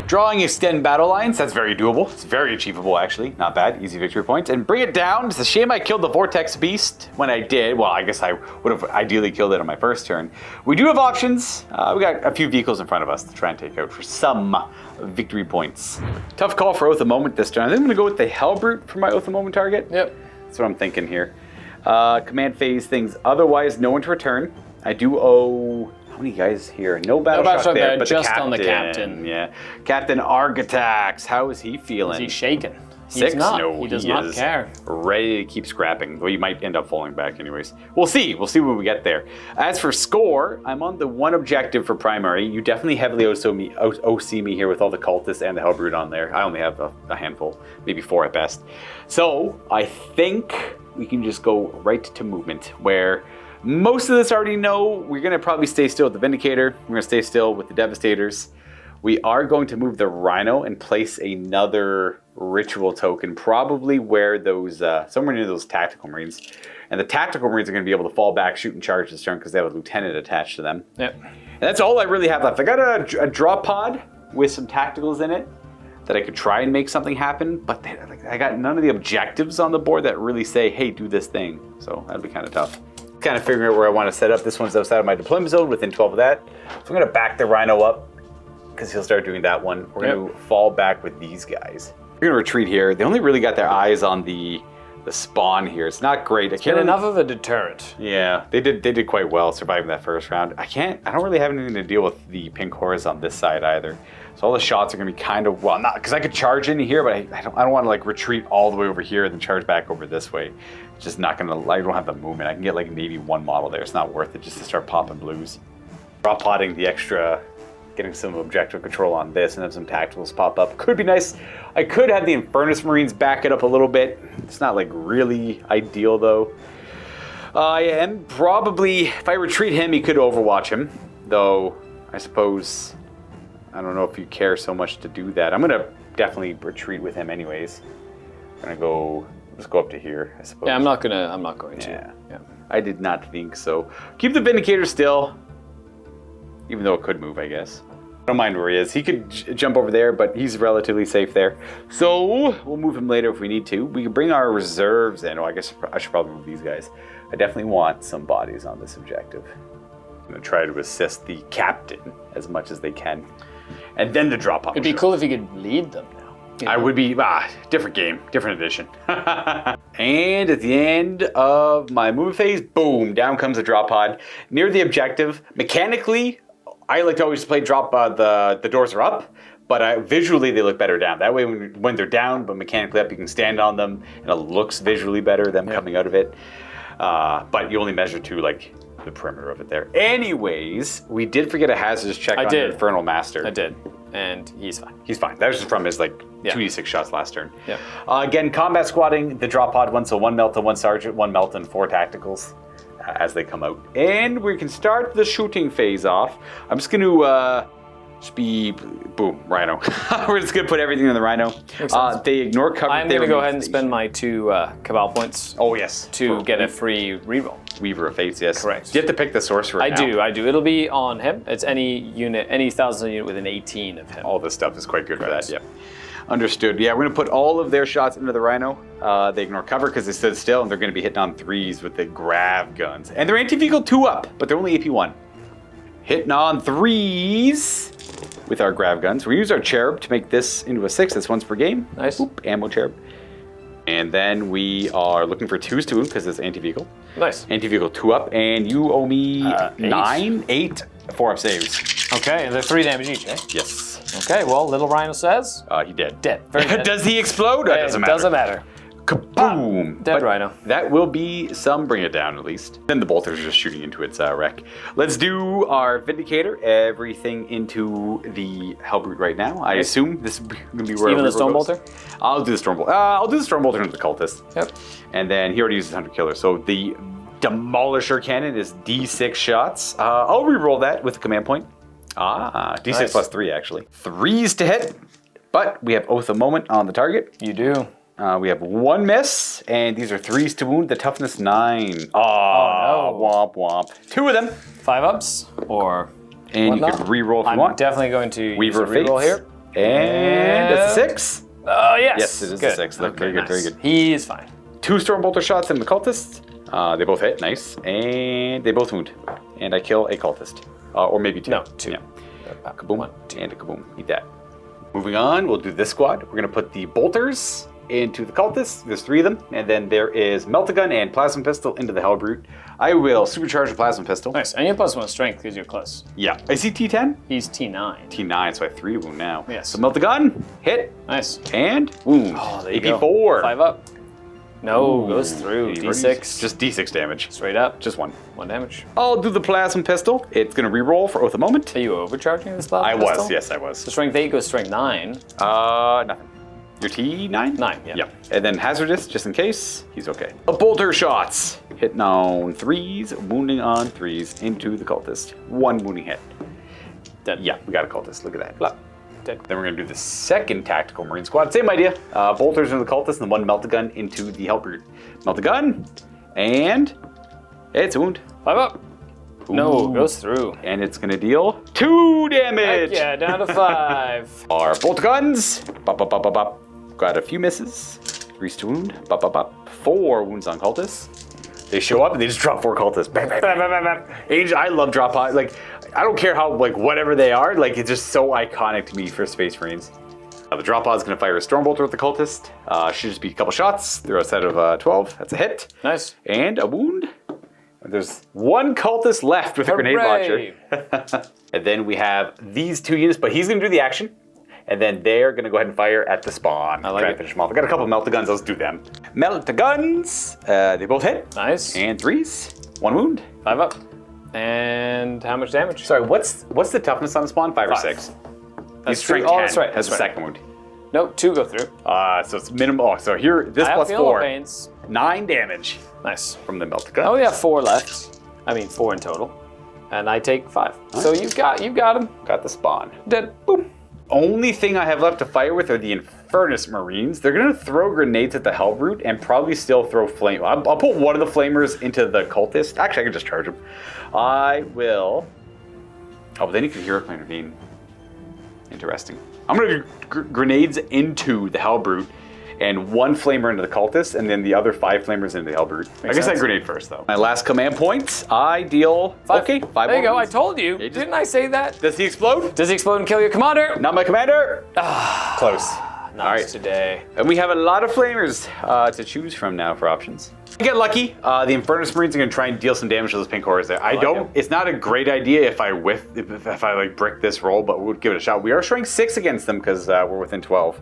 Drawing extend battle lines, that's very doable. It's very achievable, actually. Not bad, easy victory points. And bring it down. It's a shame I killed the Vortex Beast when I did. Well, I guess I would have ideally killed it on my first turn. We do have options. We got a few vehicles in front of us to try and take out for some victory points. Tough call for Oath of Moment this turn. I think I'm going to go with the Hellbrute for my Oath of Moment target. Yep. That's what I'm thinking here. Command phase things. Otherwise, no one to return. I do owe How many guys here? No battle battle shock there, but just the captain. on the captain. Yeah. Captain Argatax, how is he feeling? Is he shaken? 6? He's not. No, he does not is care. ready to keep scrapping, though he might end up falling back anyways. We'll see. We'll see when we get there. As for score, I'm on the 1 objective for primary. You definitely heavily OC me here with all the cultists and the Hellbrood on there. I only have a handful, maybe 4 at best. So I think we can just go right to movement, where most of this I already know. We're going to probably stay still with the Vindicator. We're going to stay still with the Devastators. We are going to move the Rhino and place another ritual token, probably where those, somewhere near those Tactical Marines. And the Tactical Marines are going to be able to fall back, shoot, and charge this turn because they have a Lieutenant attached to them. Yep. And that's all I really have left. I got a drop pod with some Tacticals in it that I could try and make something happen, but I got none of the objectives on the board that really say, hey, do this thing. So that'd be kind of tough. Kind of figuring out where I want to set up. This one's outside of my deployment zone, within 12 of that. So I'm going to back the Rhino up, because he'll start doing that one. We're going to fall back with these guys. We're going to retreat here. They only really got their eyes on the spawn here. It's not great. It's been enough of a deterrent. Yeah, they did quite well surviving that first round. I don't really have anything to deal with the pink horrors on this side either. So all the shots are going to be kind of, well, not because I could charge in here, but I don't want to like retreat all the way over here and then charge back over this way. It's just not going to, I don't have the movement. I can get like maybe 1 model there. It's not worth it just to start popping blues. Drop potting the extra, getting some objective control on this and then some tacticals pop up. Could be nice. I could have the Infernus Marines back it up a little bit. It's not like really ideal though. I am probably, if I retreat him, he could overwatch him. Though, I suppose, I don't know if you care so much to do that. I'm gonna definitely retreat with him anyways. I'm gonna just go up to here, I suppose. Yeah, I'm not going to. Yeah. I did not think so. Keep the Vindicator still. Even though it could move, I guess. I don't mind where he is. He could jump over there, but he's relatively safe there. So we'll move him later if we need to. We can bring our reserves in. Oh, I guess I should probably move these guys. I definitely want some bodies on this objective. I'm going to try to assist the captain as much as they can. And then the drop off. It'd be cool if you could lead them now. You know? I would be, different game, different edition. And at the end of my movement phase, boom, down comes the drop pod. Near the objective, mechanically, I like to always play drop, the doors are up, but visually they look better down. That way when they're down, but mechanically up, you can stand on them, and it looks visually better, them coming out of it. But you only measure to like the perimeter of it there. Anyways, we did forget a hazardous check on the Infernal Master. I did, and he's fine. He's fine. That was just from his 2d6 shots last turn. Yeah. Again, combat squatting, the drop pod one, so 1 melt and 1 sergeant, 1 melt and 4 tacticals as they come out. And we can start the shooting phase off. I'm just going to boom, Rhino. We're just going to put everything in the Rhino. They ignore cover. I'm going to go ahead and spend my 2 Cabal points. Oh, yes. To get a free reroll. Weaver of Fates, yes. Correct. Do you have to pick the sorcerer now? I do. It'll be on him. It's any unit, any 1,000 unit with an 18 of him. All this stuff is quite good for that, yep. Understood. Yeah, we're going to put all of their shots into the Rhino. They ignore cover because they stood still, and they're going to be hitting on 3s with the grav guns. And they're anti-vehicle 2 up, but they're only AP 1. Hitting on 3s with our grav guns. We use our cherub to make this into a 6. That's once per game. Nice. Oop, ammo cherub. And then we are looking for 2s to wound because it's anti-vehicle. Nice. Anti-vehicle 2 up, and you owe me 8 4-up saves. Okay, and they're 3 damage each, eh? Yes. Okay, well, little Rhino says... He dead. Dead. Very dead. Does he explode? It doesn't matter. Doesn't matter. Kaboom! Dead Rhino. That will be some bring it down at least. Then the bolters are just shooting into its wreck. Let's do our Vindicator. Everything into the Hellbrute right now. I assume this is going to be where even the Stormbolter? I'll do the Stormbolter. I'll do the Stormbolter into the Cultist. Yep. And then he already uses Hunter Killer. So the Demolisher Cannon is D6 shots. I'll reroll that with the command point. D6 nice. Plus 3 actually. 3s to hit, but we have Oath of Moment on the target. You do. We have 1 miss, and these are 3s to wound. The toughness 9. Oh no! Womp womp. 2 of them. 5-ups or. And whatnot. You can reroll if you want. I'm definitely going to Weaver use a reroll here. And it's a 6. Oh yes. Yes, it is a 6. Look, very good, very good. He is fine. 2 Stormbolter shots in the Cultist. They both hit, nice, and they both wound. And I kill a Cultist, or maybe 2. No, 2. Yeah. Kaboom, 1, 2. And a kaboom. Eat that. Moving on, we'll do this squad. We're going to put the bolters into the cultist. There's 3 of them. And then there is Meltagun and Plasma Pistol into the Hellbrute. I will supercharge the Plasma Pistol. Nice. And you have +1 strength because you're close. Yeah. I see T10. He's T9. T9, so I have 3 wound now. Yes. So Meltagun, hit. Nice. And wound. Oh, there you AP4. go. 5 up. No, Ooh, goes through. AP4. D6. Just D6 damage. Straight up. Just 1. 1 damage. I'll do the Plasma Pistol. It's going to reroll for Oath of Moment. Are you overcharging this plasma I pistol? was, yes, I was. So strength 8 goes strength 9. Nothing. Your T9? 9, yeah. Yeah. And then Hazardous, just in case. He's okay. Bolter shots. Hitting on 3s, wounding on 3s into the cultist. 1 wounding hit. Dead. Yeah, we got a cultist. Look at that. Blah. Dead. Then we're going to do the second Tactical Marine Squad. Same idea. Bolters into the cultist and 1 Meltagun into the Hellbrute. Meltagun. And it's a wound. 5 up. No, Ooh. goes through. And it's going to deal 2 damage. Heck yeah, down to 5. Our bolt guns. Bop, bop, bop, bop, bop. Got a few misses. 3 to wound. Bop, bop, bop. 4 wounds on cultists. They show up and they just drop 4 cultists. Bam, bam, bam, bam, bam. Angel, I love drop pod. Like, I don't care how, like, whatever they are. Like, it's just so iconic to me for Space Marines. The drop pod is going to fire a Stormbolter at the cultist. Should just be a couple shots. They're outside of 12. That's a hit. Nice. And a wound. There's 1 cultist left with a grenade launcher. And then we have these 2 units, but he's going to do the action. And then they're going to go ahead and fire at the spawn. I like Try it. and finish them off. I got a couple of Meltaguns. Let's do them. Meltaguns. They both hit. Nice. And 3s. 1 wound. 5 up. And how much damage? Sorry, what's the toughness on the spawn? 5 or 5. 6? That's He's strength 10. true. Oh, that's right. Has That's a right. second wound. Nope, 2 go through. So it's minimal. Oh, so here, this I have plus feel no 4. pains. 9 damage Nice. from the Meltagun. I only have 4 left. I mean, 4 in total. And I take 5. So you got him. Got the spawn. Dead. Boom. Only thing I have left to fire with are the Infernus Marines. They're going to throw grenades at the Hellbrute and probably still throw flame. I'll put one of the flamers into the cultist. Actually, I can just charge him. I will. Oh, but then he can hero intervene. Interesting. I'm going to do grenades into the Hellbrute and 1 flamer into the cultist, and then the other 5 flamers into the Hellbrute. I guess I sense. grenade first, though. My last command points, I deal 5. Okay, 5 There you go. I wounds. told you. just- Didn't I say that? Does he explode? Does he explode and kill your commander? Not my commander. Close. Not All right. today. And we have a lot of flamers to choose from now for options. Get lucky. The Infernus Marines are going to try and deal some damage to those pink horrors there. I don't. it. It's not a great idea if I if I like brick this roll, but we'll give it a shot. We are strength 6 against them because we're within 12.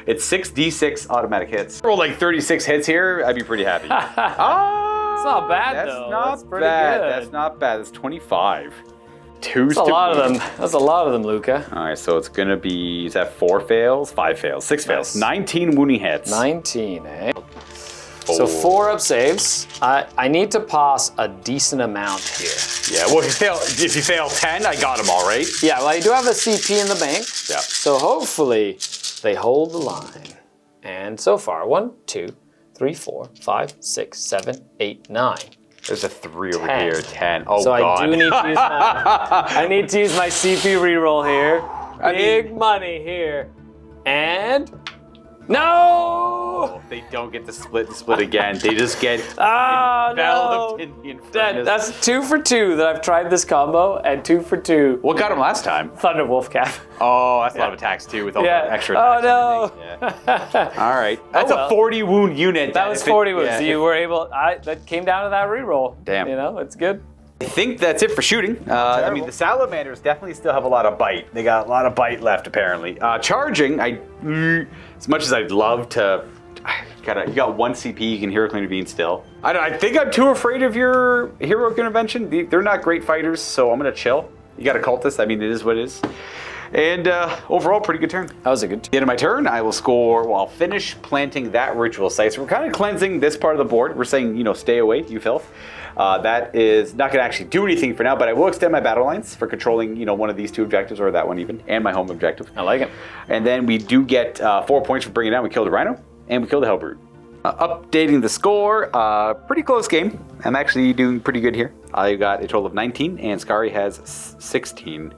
It's 6d6 automatic hits. Roll like 36 hits here. I'd be pretty happy. Ah, It's not bad, that's though. Not That's pretty bad. good. That's not bad. That's 25. 2 That's a lot of them. That's a lot of them, Luka. All right, so it's gonna be, is that 4 fails? 5 fails, 6 fails. Nice. 19 wounding hits. 19, eh? So 4 up saves. I need to pass a decent amount here. Yeah, well, if you fail 10, I got them all, right? Yeah, well, I do have a CP in the bank. Yeah. So hopefully they hold the line. And so far, 1, 2, 3, 4, 5, 6, 7, 8, 9. There's a 3 over 10. here, 10. Oh, So God. I do need to use I need to use my CP reroll here. Big money here. And no! They don't get to split again. They just get Oh enveloped no! in the Infernus. That's 2 for 2 that I've tried this combo, and 2 for 2 What got him last time? Thunder Wolf Cap. Oh, that's a lot of attacks, too, with all Yeah. the extra Oh, attacks. no. and everything. Yeah. All right. That's well. a 40 wound unit. That was if it- 40 wounds. yeah, So you were able. That came down to that reroll. Damn. You know, it's good. I think that's it for shooting. I mean, the Salamanders definitely still have a lot of bite. They got a lot of bite left, apparently. Charging, as much as I'd love to, you got 1 CP, you can hero intervene still. I think I'm too afraid of your heroic intervention. They're not great fighters, so I'm gonna chill. You got a cultist. I mean, it is what it is. And overall, pretty good turn. That was a good. At the end of my turn, I will score, well, I'll finish planting that ritual site. So we're kind of cleansing this part of the board. We're saying, stay away, you filth. That is not going to actually do anything for now, but I will extend my battle lines for controlling, one of these 2 objectives, or that one even, and my home objective. I like it. And then we do get 4 points for bringing it down. We killed a rhino, and we killed a hellbrute. Updating the score, pretty close game. I'm actually doing pretty good here. I got a total of 19, and Skari has 16.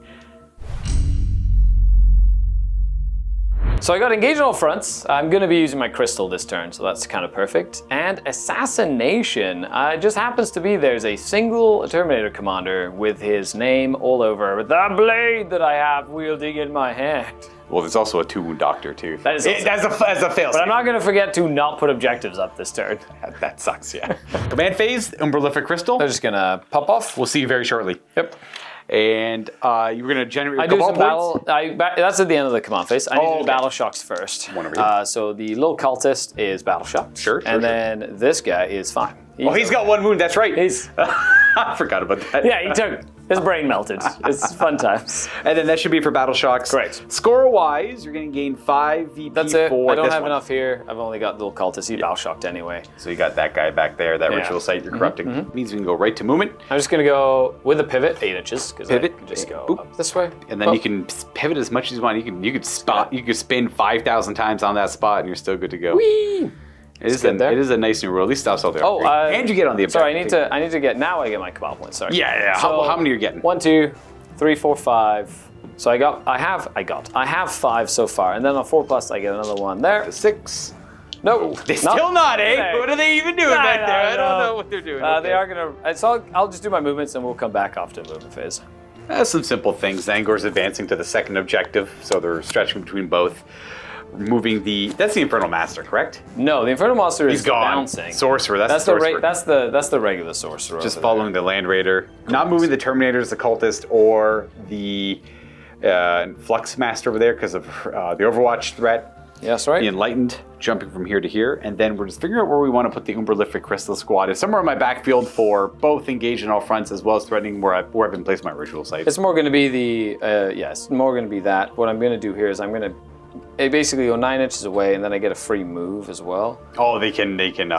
So I got engage on all fronts. I'm going to be using my crystal this turn, so that's kind of perfect. And assassination just happens to be there's a single Terminator commander with his name all over the blade that I have wielding in my hand. Well, there's also a 2-wound doctor too. That is also, as a fail. but I'm not going to forget to not put objectives up this turn. That sucks, yeah. Command phase, Umberlific Crystal. They're just going to pop off. We'll see you very shortly. Yep. And you were going to generate I your do some points. that's at the end of the command phase. I need to do okay. battle shocks first. One over here. So the little cultist is battle shock. Sure, And then this guy is fine. He's got 1 wound, that's right. He's I forgot about that. yeah, he took his brain melted. It's fun times. And then that should be for battle shocks. Correct. Score-wise, you're going to gain 5 VP That's it. for I don't this have one. enough here. I've only got little cultist. He's battle shocked anyway. So you got that guy back there, that Yeah. ritual site you're corrupting. Means we can go right to movement. I'm just gonna go with a pivot, 8 inches, because I Pivot, can just go boop. up this way. And then you can pivot as much as you want. You could spot. You could spin 5,000 times on that spot, and you're still good to go. Whee! It is good there. it is a nice new rule. At least stops all the Oh, upgrade. And you get on the objective. Sorry, I need to get now. I get my cabal points. Sorry. Yeah. So, How many are you getting? 1, 2, 3, 4, 5. So I have 5 so far, and then on 4+, I get another one there. 6. No, They're still not, eh? Hey. What are they even doing back there? I don't know what they're doing. They are gonna. So I'll just do my movements, and we'll come back after movement phase. Some simple things. Angor's advancing to the second objective, so they're stretching between both. Moving that's the Infernal Master, correct? No, the Infernal Monster is He's gone. bouncing. Sorcerer, That's the the sorcerer. that's the regular sorcerer. Just over following the Land Raider. Not moving the Terminators, the Cultist, or the Flux Master over there because of the Overwatch threat. there. Yes, right. The Enlightened, jumping from here to here. And then we're just figuring out where we want to put the Umberlific Crystal Squad. It's somewhere in my backfield for both engage in all fronts as well as threatening where I've been placing my ritual sites. It's more going to be it's more going to be that. What I'm going to do here is I'm going to basically go 9 inches away, and then I get a free move as well. Oh, they can.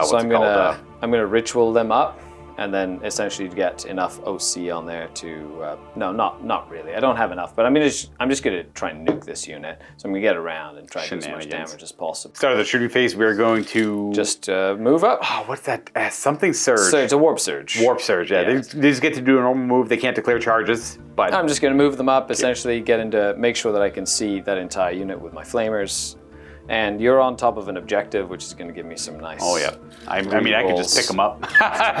So I'm gonna ritual them up, and then essentially get enough OC on there to no, not really. I don't have enough, but I'm just gonna try and nuke this unit. So I'm gonna get around and try and do as much Shenanigans. damage as possible. Start of the shooting phase, we're going to Just move up. Oh, what's that? Something surge. So it's a warp surge. Warp surge. Yeah, Yeah. They just get to do a normal move. They can't declare charges, but I'm just gonna move them up. Essentially, make sure that I can see that entire unit with my flamers. And you're on top of an objective, which is going to give me some nice. oh yeah. I mean, I could just pick them up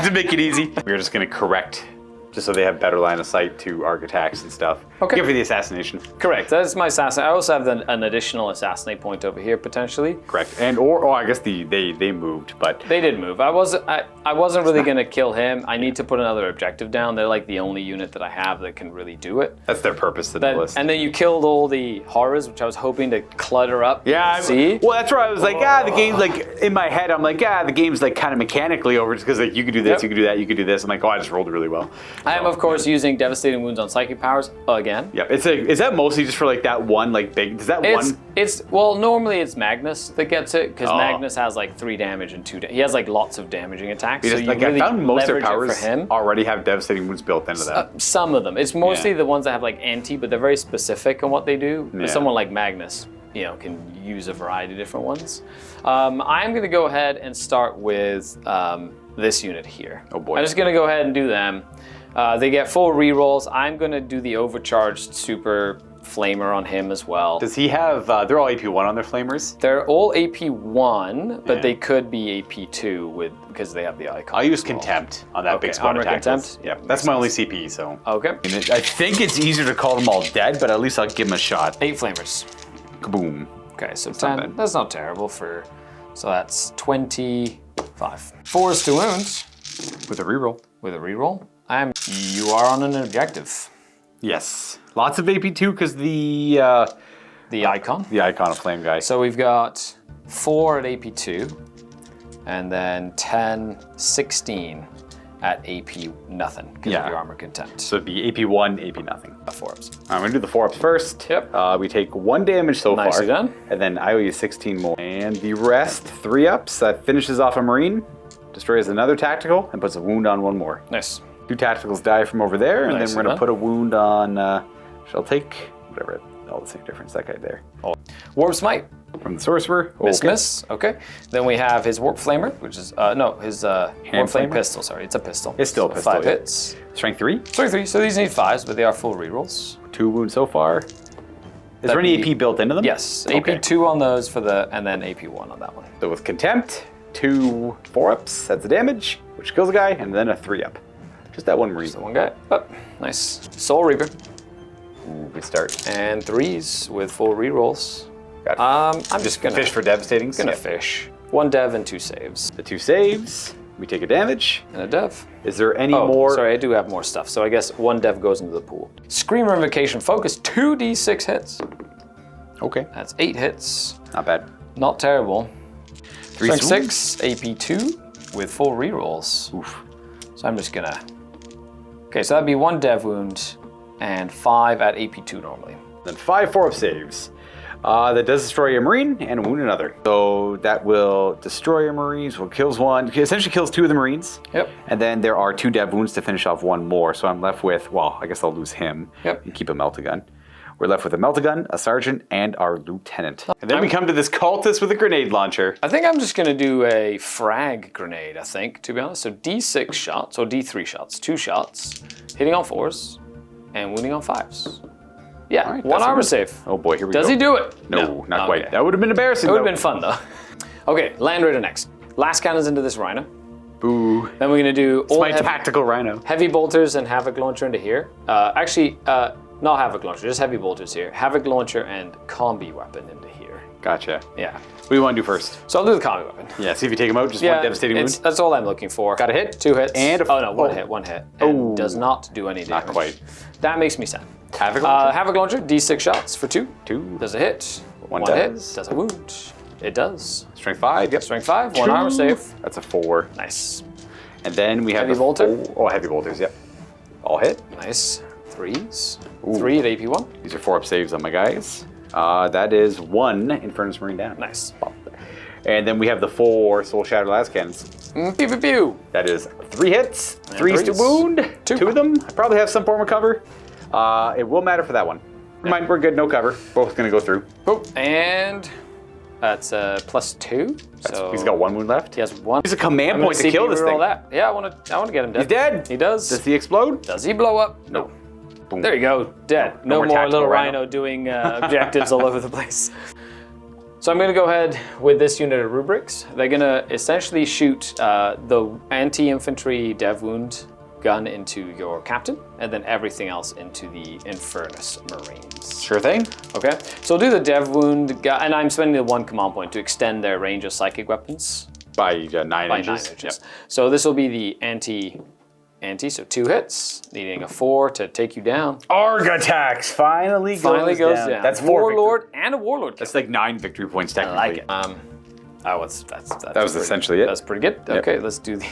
to make it easy. We're just going to correct, just so they have better line of sight to arc attacks and stuff. Okay. Give for the assassination. Correct. That's my assassin. I also have an additional assassinate point over here potentially. Correct. And or I guess they moved, but They did move. I wasn't really going to kill him. I need to put another objective down. They're like the only unit that I have that can really do it. that's their purpose in the list. And then you killed all the horrors, which I was hoping to clutter up. Yeah, See? well, that's where I was like, the game's like in my head. I'm like, the game's like kind of mechanically over, just because like you could do this, Yep. you could do that, you could do this. I'm like, I just rolled really well. I am, of course, using devastating wounds on psychic powers again. Yeah, is that mostly just for like that one like big? Does that one? Well, normally it's Magnus that gets it because Oh. Magnus has like 3 damage and 2. He has like lots of damaging attacks. So you Like really I found most of their leverage it powers for him. already have devastating wounds built into that. Some of them. It's mostly Yeah. the ones that have like anti, but they're very specific on what they do. Yeah. But someone like Magnus, can use a variety of different ones. I'm going to go ahead and start with this unit here. Oh boy. I'm just going to go ahead and do them. They get full rerolls. I'm going to do the overcharged super flamer on him as well. Does he have? They're all AP1 on their flamers. They're all AP1, but Yeah. they could be AP2 because they have the icon. I'll use as well. contempt on that Okay, big squad armor attack. contempt? Yeah, that's my only CP. So Okay. I think it's easier to call them all dead, but at least I'll give them a shot. 8 flamers. Kaboom! Okay, so not 10. bad. That's not terrible for. So that's 25. 4 is to wounds With a reroll. with a reroll. You are on an objective. Yes, lots of AP2 because the icon. icon of flame guy. So we've got 4 at AP2, and then 10, 16 at AP nothing because of your armor contempt. So it'd be AP1, AP nothing. 4 ups. I'm gonna do the 4 ups first. Yep. We take 1 damage so Nicely far. done. And then I owe you 16 more. And the rest, 3 ups. That finishes off a Marine, destroys another tactical, and puts a wound on 1 more. Nice. 2 tacticals die from over there, and Nicely then we're gonna done. put a wound on. Shall take whatever. All the same difference. That guy there. Warp Smite. From the sorcerer. Miss, Okay. miss. Okay. Then we have his Warp Flamer, which is his Warp Flame flamer? pistol. Sorry, it's a pistol. It's still a So pistol, 5 yeah. hits. Strength 3. 3. So these need 5s, but they are full rerolls. 2 wounds so far. Is there any AP built into them? Yes, Okay. AP2 on those for the, and then AP1 on that one. So with Contempt, 2 4-ups, that's the damage, which kills a guy, and then a 3-up. Just that one Marine. So one guy. Oh, nice. Soul Reaper. Ooh, good start. And 3s with full rerolls. Got I'm just gonna fish for devastating. Gonna fish. 1 dev and 2 saves. The 2 saves. We take a damage. And a dev. Is there any Oh, more? sorry, I do have more stuff. So I guess 1 dev goes into the pool. Screamer Invocation Focus, 2d6 hits. Okay. That's 8 hits. Not bad. Not terrible. 3 Strength 6, AP2 with full rerolls. Oof. So I'm just gonna. Okay, so that'd be 1 dev wound and 5 at AP2 normally. Then 5 4-up saves. That does destroy a Marine and wound another. So that will destroy a Marines, well, kills one, essentially kills 2 of the Marines. Yep. And then there are 2 dev wounds to finish off 1 more. So I'm left with, well, I guess I'll lose him. Yep. And keep a Melt-A-Gun. We're left with a Melt-A-Gun, a Sergeant, and our Lieutenant. And then we come to this cultist with a grenade launcher. I think I'm just gonna do a frag grenade, I think, to be honest. So D6 shots, or D3 shots, 2 shots, hitting on 4s, and wounding on 5s. Yeah, All right, 1 that's armor good. save. Oh boy, here we Does go. he do it? No, not Okay. quite. That would have been embarrassing. It would have though. been fun though. Okay, Land Raider next. Last cannons into this Rhino. Boo. Then we're gonna do It's all my tactical Rhino. heavy bolters and Havoc Launcher into here. Not Havoc Launcher, just heavy bolters here. Havoc Launcher and Combi Weapon into here. Gotcha. Yeah. What do you want to do first? So I'll do the Combi Weapon. Yeah, see if you take him out. Just one devastating wound. That's all I'm looking for. Got a hit? 2 hits. And a- oh no, one oh. hit, 1 hit. And Oh. does not do any damage. Not quite. That makes me sad. Havoc Launcher? Havoc Launcher, D6 shots for 2. 2. Does a hit. One hit. does. Does a wound. It does. Strength 5. Yep. Strength 5, 1 armor 2. save. That's a 4. Nice. And then we have Heavy the bolter? heavy bolters. Yep. All hit. Nice. 3s. Ooh. 3 at AP1. These are 4-up saves on my guys. That is 1 Infernus Marine down. Nice. And then we have the 4 Soul Shatter Las Cannons. Pew pew pew. That is 3 hits, 3s to threes. wound. 2. 2 of them. I probably have some form of cover. It will matter for that one. Never mind, we're good. No cover. Both gonna go through. Boop. And that's +2. So He's got 1 wound left. he has 1. He's a command I'm gonna point to see if kill he this reroll thing. that. Yeah, I want to get him dead. He's dead. He does. Does he explode? Does he blow up? No. Boom. There you go. Dead. No No, more more tactical little rhino. rhino doing objectives all over the place. So I'm going to go ahead with this unit of rubrics. They're going to essentially shoot the anti-infantry dev wound gun into your captain, and then everything else into the Infernus Marines. Sure thing. Okay, so I'll do the dev wound, and I'm spending the 1 command point to extend their range of psychic weapons By 9 by inches. 9 inches. So this will be the anti, so 2 hits, needing a 4 to take you down. Arg attacks finally Goes down. That's 4 Warlord and a Warlord. That's like 9 victory points I technically. like it. That's That was essentially it. That's pretty good. Okay, let's do the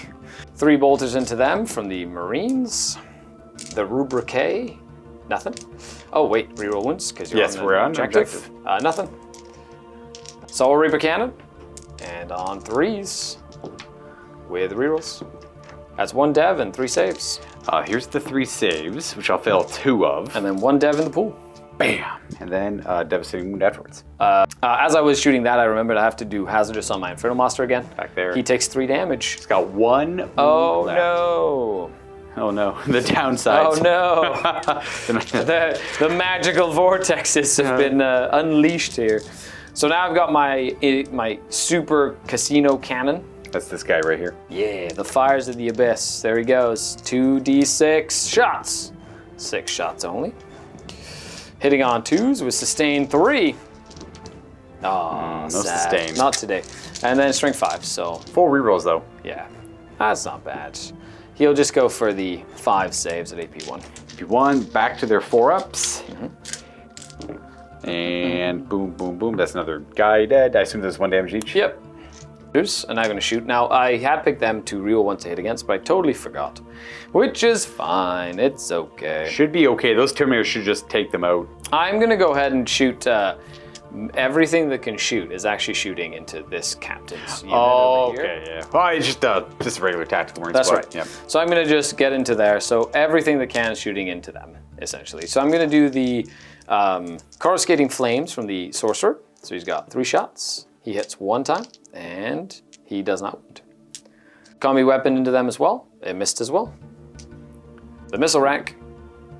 3 bolters into them from the Marines. The Rubrique, nothing. Oh wait, reroll wounds because you're Yes, on we're an on objective. Nothing. Soul Reaper Cannon, and on 3s with rerolls. That's 1 dev and 3 saves, Here's the 3 saves, which I'll fail 2 of. and then 1 dev in the pool. Bam! And then devastating wound afterwards. As I was shooting that, I remembered I have to do hazardous on my Infernal Monster again. Back there. He takes 3 damage. It's got 1 wound Oh left. no! Oh no, the downside. Oh no! the magical vortexes have been unleashed here. So now I've got my super casino cannon. That's this guy right here. Yeah, the fires of the abyss. There he goes. 2d6 shots. 6 shots only. Hitting on 2s with sustain 3. Oh, no sad. sustain. Not today. And then strength 5. So 4 rerolls though. yeah, that's not bad. He'll just go for the 5 saves at AP1. AP1, back to their 4-ups. And boom, boom, boom. That's another guy dead. I assume there's 1 damage each. Yep. And I'm going to shoot. Now, I had picked them to reroll 1 to hit against, but I totally forgot. Which is fine. It's okay. Should be okay. Those Terminators should just take them out. I'm going to go ahead and shoot everything that can shoot is actually shooting into this captain's unit over here. Okay, yeah. Well, it's just a regular tactical Marine That's squad. right. Yep. So I'm going to just get into there. So everything that can is shooting into them, essentially. So I'm going to do the Coruscating Flames from the Sorcerer. So he's got 3 shots. He hits 1 time, and he does not wound. Combi Weapon into them as well. It missed as well. The Missile Rack,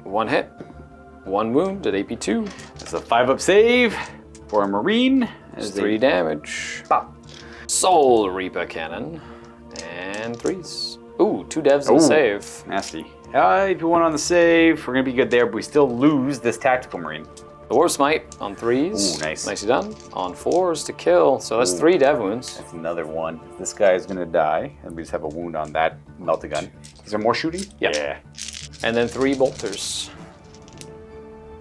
1 hit. 1 wound at AP 2. That's a 5-up save for a Marine. That's 3 damage. Pop. Soul Reaper Cannon. And 3s. Ooh, 2 devs on the save. Nasty. If you want on the save, we're going to be good there, but we still lose this Tactical Marine. Dwarf Smite on 3s. Ooh, nice. Nicely done. On 4s to kill. So that's 3 dev wounds. That's another one. This guy is going to die, and we just have a wound on that Melt-A-Gun. Is there more shooting? Yep. Yeah. And then 3 bolters.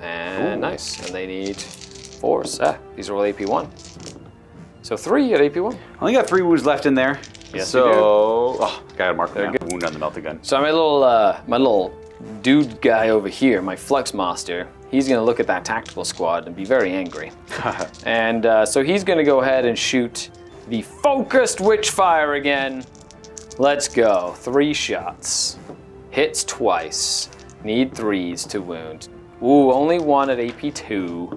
And nice. And they need 4s. These are all AP1. So 3 at AP1. I only got 3 wounds left in there. Yes, so, you do. Got a mark there. Wound on the Melt-A-Gun. So my little dude guy over here, my Flux Master, he's gonna look at that tactical squad and be very angry. And so he's gonna go ahead and shoot the focused Witchfire again. Let's go. 3 shots. Hits twice. Need 3s to wound. Ooh, only 1 at AP 2.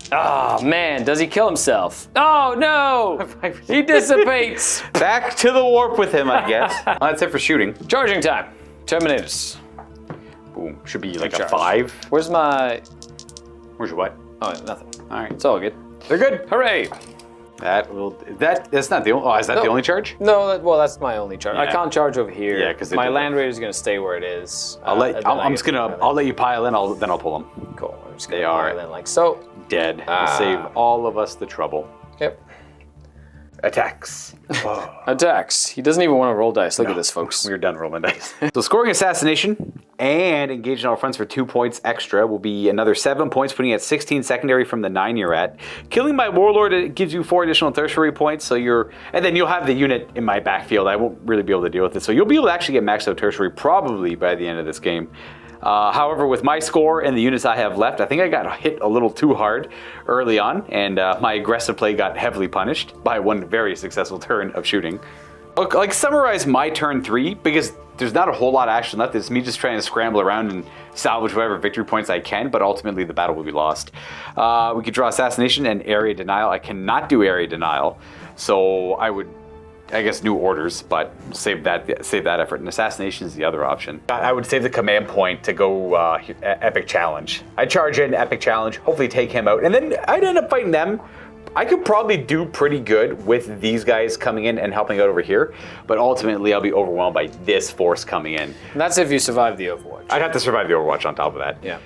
Oh man, does he kill himself? Oh no! He dissipates! Back to the warp with him, I guess. That's it for shooting. Charging time. Terminators. Boom. Should be like a Charge. 5. Where's my... Where's your what? Oh, nothing. All right. It's all good. They're good. Hooray! That's not the only, is that the only charge? No, well, that's my only charge. I Yeah. can't charge over here. Yeah, 'cause they my do Land Raider is going to stay where it is. I'll let you pile in, then I'll pull them. Cool. I'm just They gonna are- pile in like so. Dead. We'll save all of us the trouble. Yep. Attacks. Attacks. He doesn't even want to roll dice. Look at this, folks. We're done rolling dice. So scoring assassination and engaging all fronts for 2 points extra will be another 7 points, putting you at 16 secondary from the 9 you're at. Killing my warlord, it gives you 4 additional tertiary points, so and then you'll have the unit in my backfield. I won't really be able to deal with it, so you'll be able to actually get maxed out tertiary probably by the end of this game. However, with my score and the units I have left, I think I got hit a little too hard early on, and my aggressive play got heavily punished by one very successful turn of shooting. Look, like, summarize my turn 3, because there's not a whole lot of action left. It's me just trying to scramble around and salvage whatever victory points I can, but ultimately the battle will be lost. We could draw Assassination and Area Denial. I cannot do Area Denial, so I guess New Orders, but save that effort. And Assassination is the other option. I would save the command point to go Epic Challenge. I'd charge in Epic Challenge, hopefully take him out, and then I'd end up fighting them. I could probably do pretty good with these guys coming in and helping out over here, but ultimately I'll be overwhelmed by this force coming in. And that's if you survive the Overwatch. I'd have to survive the Overwatch on top of that. Yeah.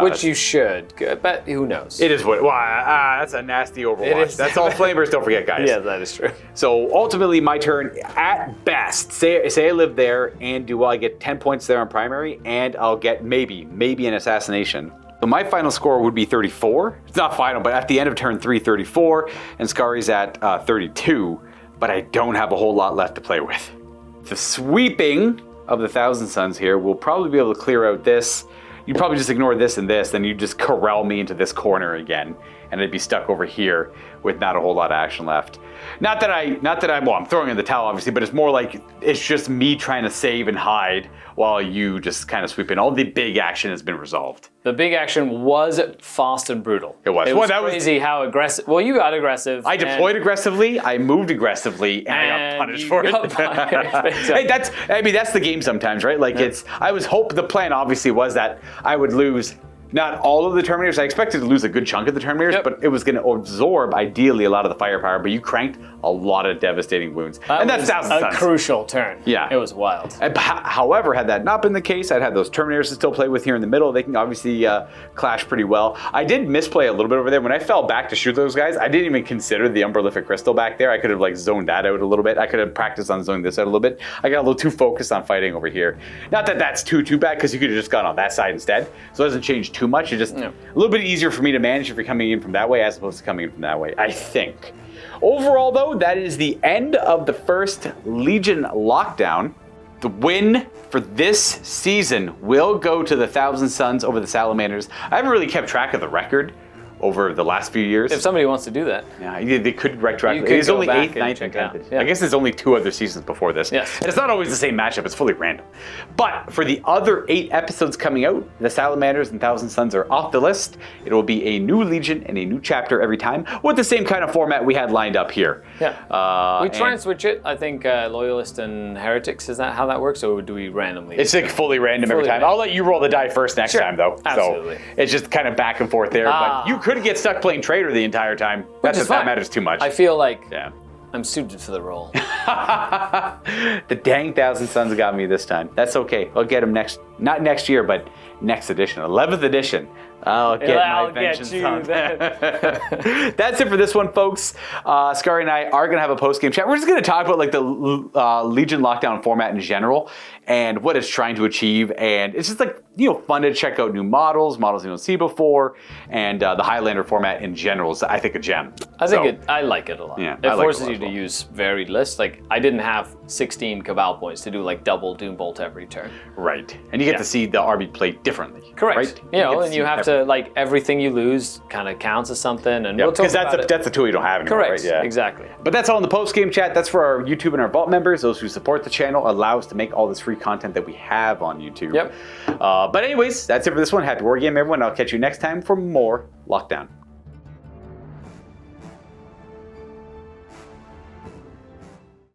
Which you should, but who knows? It is what. Well, that's a nasty Overwatch. It is. That's all flamers. Don't forget, guys. Yeah, that is true. So ultimately, my turn at best. Say I live there and do well. I get 10 points there on primary, and I'll get maybe an assassination. So my final score would be 34. It's not final, but at the end of turn 3, 34, and Scari's at 32. But I don't have a whole lot left to play with. The sweeping of the Thousand Suns here will probably be able to clear out this. You'd probably just ignore this and this, then you just corral me into this corner again, and I'd be stuck over here with not a whole lot of action left. Not that I'm throwing in the towel, obviously, but it's more like it's just me trying to save and hide while you just kind of sweep in. All the big action has been resolved. The big action was fast and brutal. It was. It was crazy how aggressive. Well, you got aggressive. I deployed aggressively, I moved aggressively, and I got punished for it. Hey, that's the game sometimes, right? Like the plan obviously was that I would lose not all of the Terminators. I expected to lose a good chunk of the Terminators, but it was going to absorb, ideally, a lot of the firepower, but you cranked a lot of devastating wounds. And that's Thousand Suns. A crucial turn. Yeah. It was wild. However, had that not been the case, I'd had those Terminators to still play with here in the middle. They can obviously clash pretty well. I did misplay a little bit over there. When I fell back to shoot those guys, I didn't even consider the Umberlific Crystal back there. I could have zoned that out a little bit. I could have practiced on zoning this out a little bit. I got a little too focused on fighting over here. Not that that's too bad, because you could have just gone on that side instead. So it doesn't change too much. It just a little bit easier for me to manage if you're coming in from that way as opposed to coming in from that way, I think. Overall, though, that is the end of the first Legion lockdown. The win for this season will go to the Thousand Suns over the Salamanders. I haven't really kept track of the record over the last few years. If somebody wants to do that. Yeah, they could retroactively. You could It's go only back 8th, and 9th, check and it out. 10th. Yeah. I guess there's only 2 other seasons before this. Yes. And it's not always the same matchup. It's fully random. But for the other 8 episodes coming out, the Salamanders and Thousand Suns are off the list. It will be a new Legion and a new chapter every time with the same kind of format we had lined up here. Yeah. We try and switch it. I think Loyalist and Heretics, is that how that works? Or do we randomly? It's like fully random every time. random. I'll let you roll the die first next time, though. Absolutely. So it's just kind of back and forth there. But you could get stuck playing Trader the entire time. That's if that matters too much. I feel like yeah. I'm suited for the role. The dang Thousand Suns got me this time. That's okay. I'll get them not next year, but next edition, 11th edition. I'll get my vengeance on that. That's it for this one, folks. Scary and I are going to have a post-game chat. We're just going to talk about like the Legion Lockdown format in general and what it's trying to achieve. And it's just like, fun to check out new models you don't see before, and the Highlander format in general is, I think, a gem. I like it a lot. Yeah, it forces you to use varied lists. Like, I didn't have 16 Cabal points to do like double Doombolt every turn. Right. And you get to see the army play differently. Correct. Right? And you have to, like, everything you lose kind of counts as something. And we'll talk because about it. that's a tool you don't have anymore. Correct. Right? Yeah. Exactly. But that's all in the post-game chat. That's for our YouTube and our Vault members, those who support the channel, allow us to make all this free content that we have on YouTube. Yep. But anyways, that's it for this one. Happy Wargaming, everyone. I'll catch you next time for more Lockdown.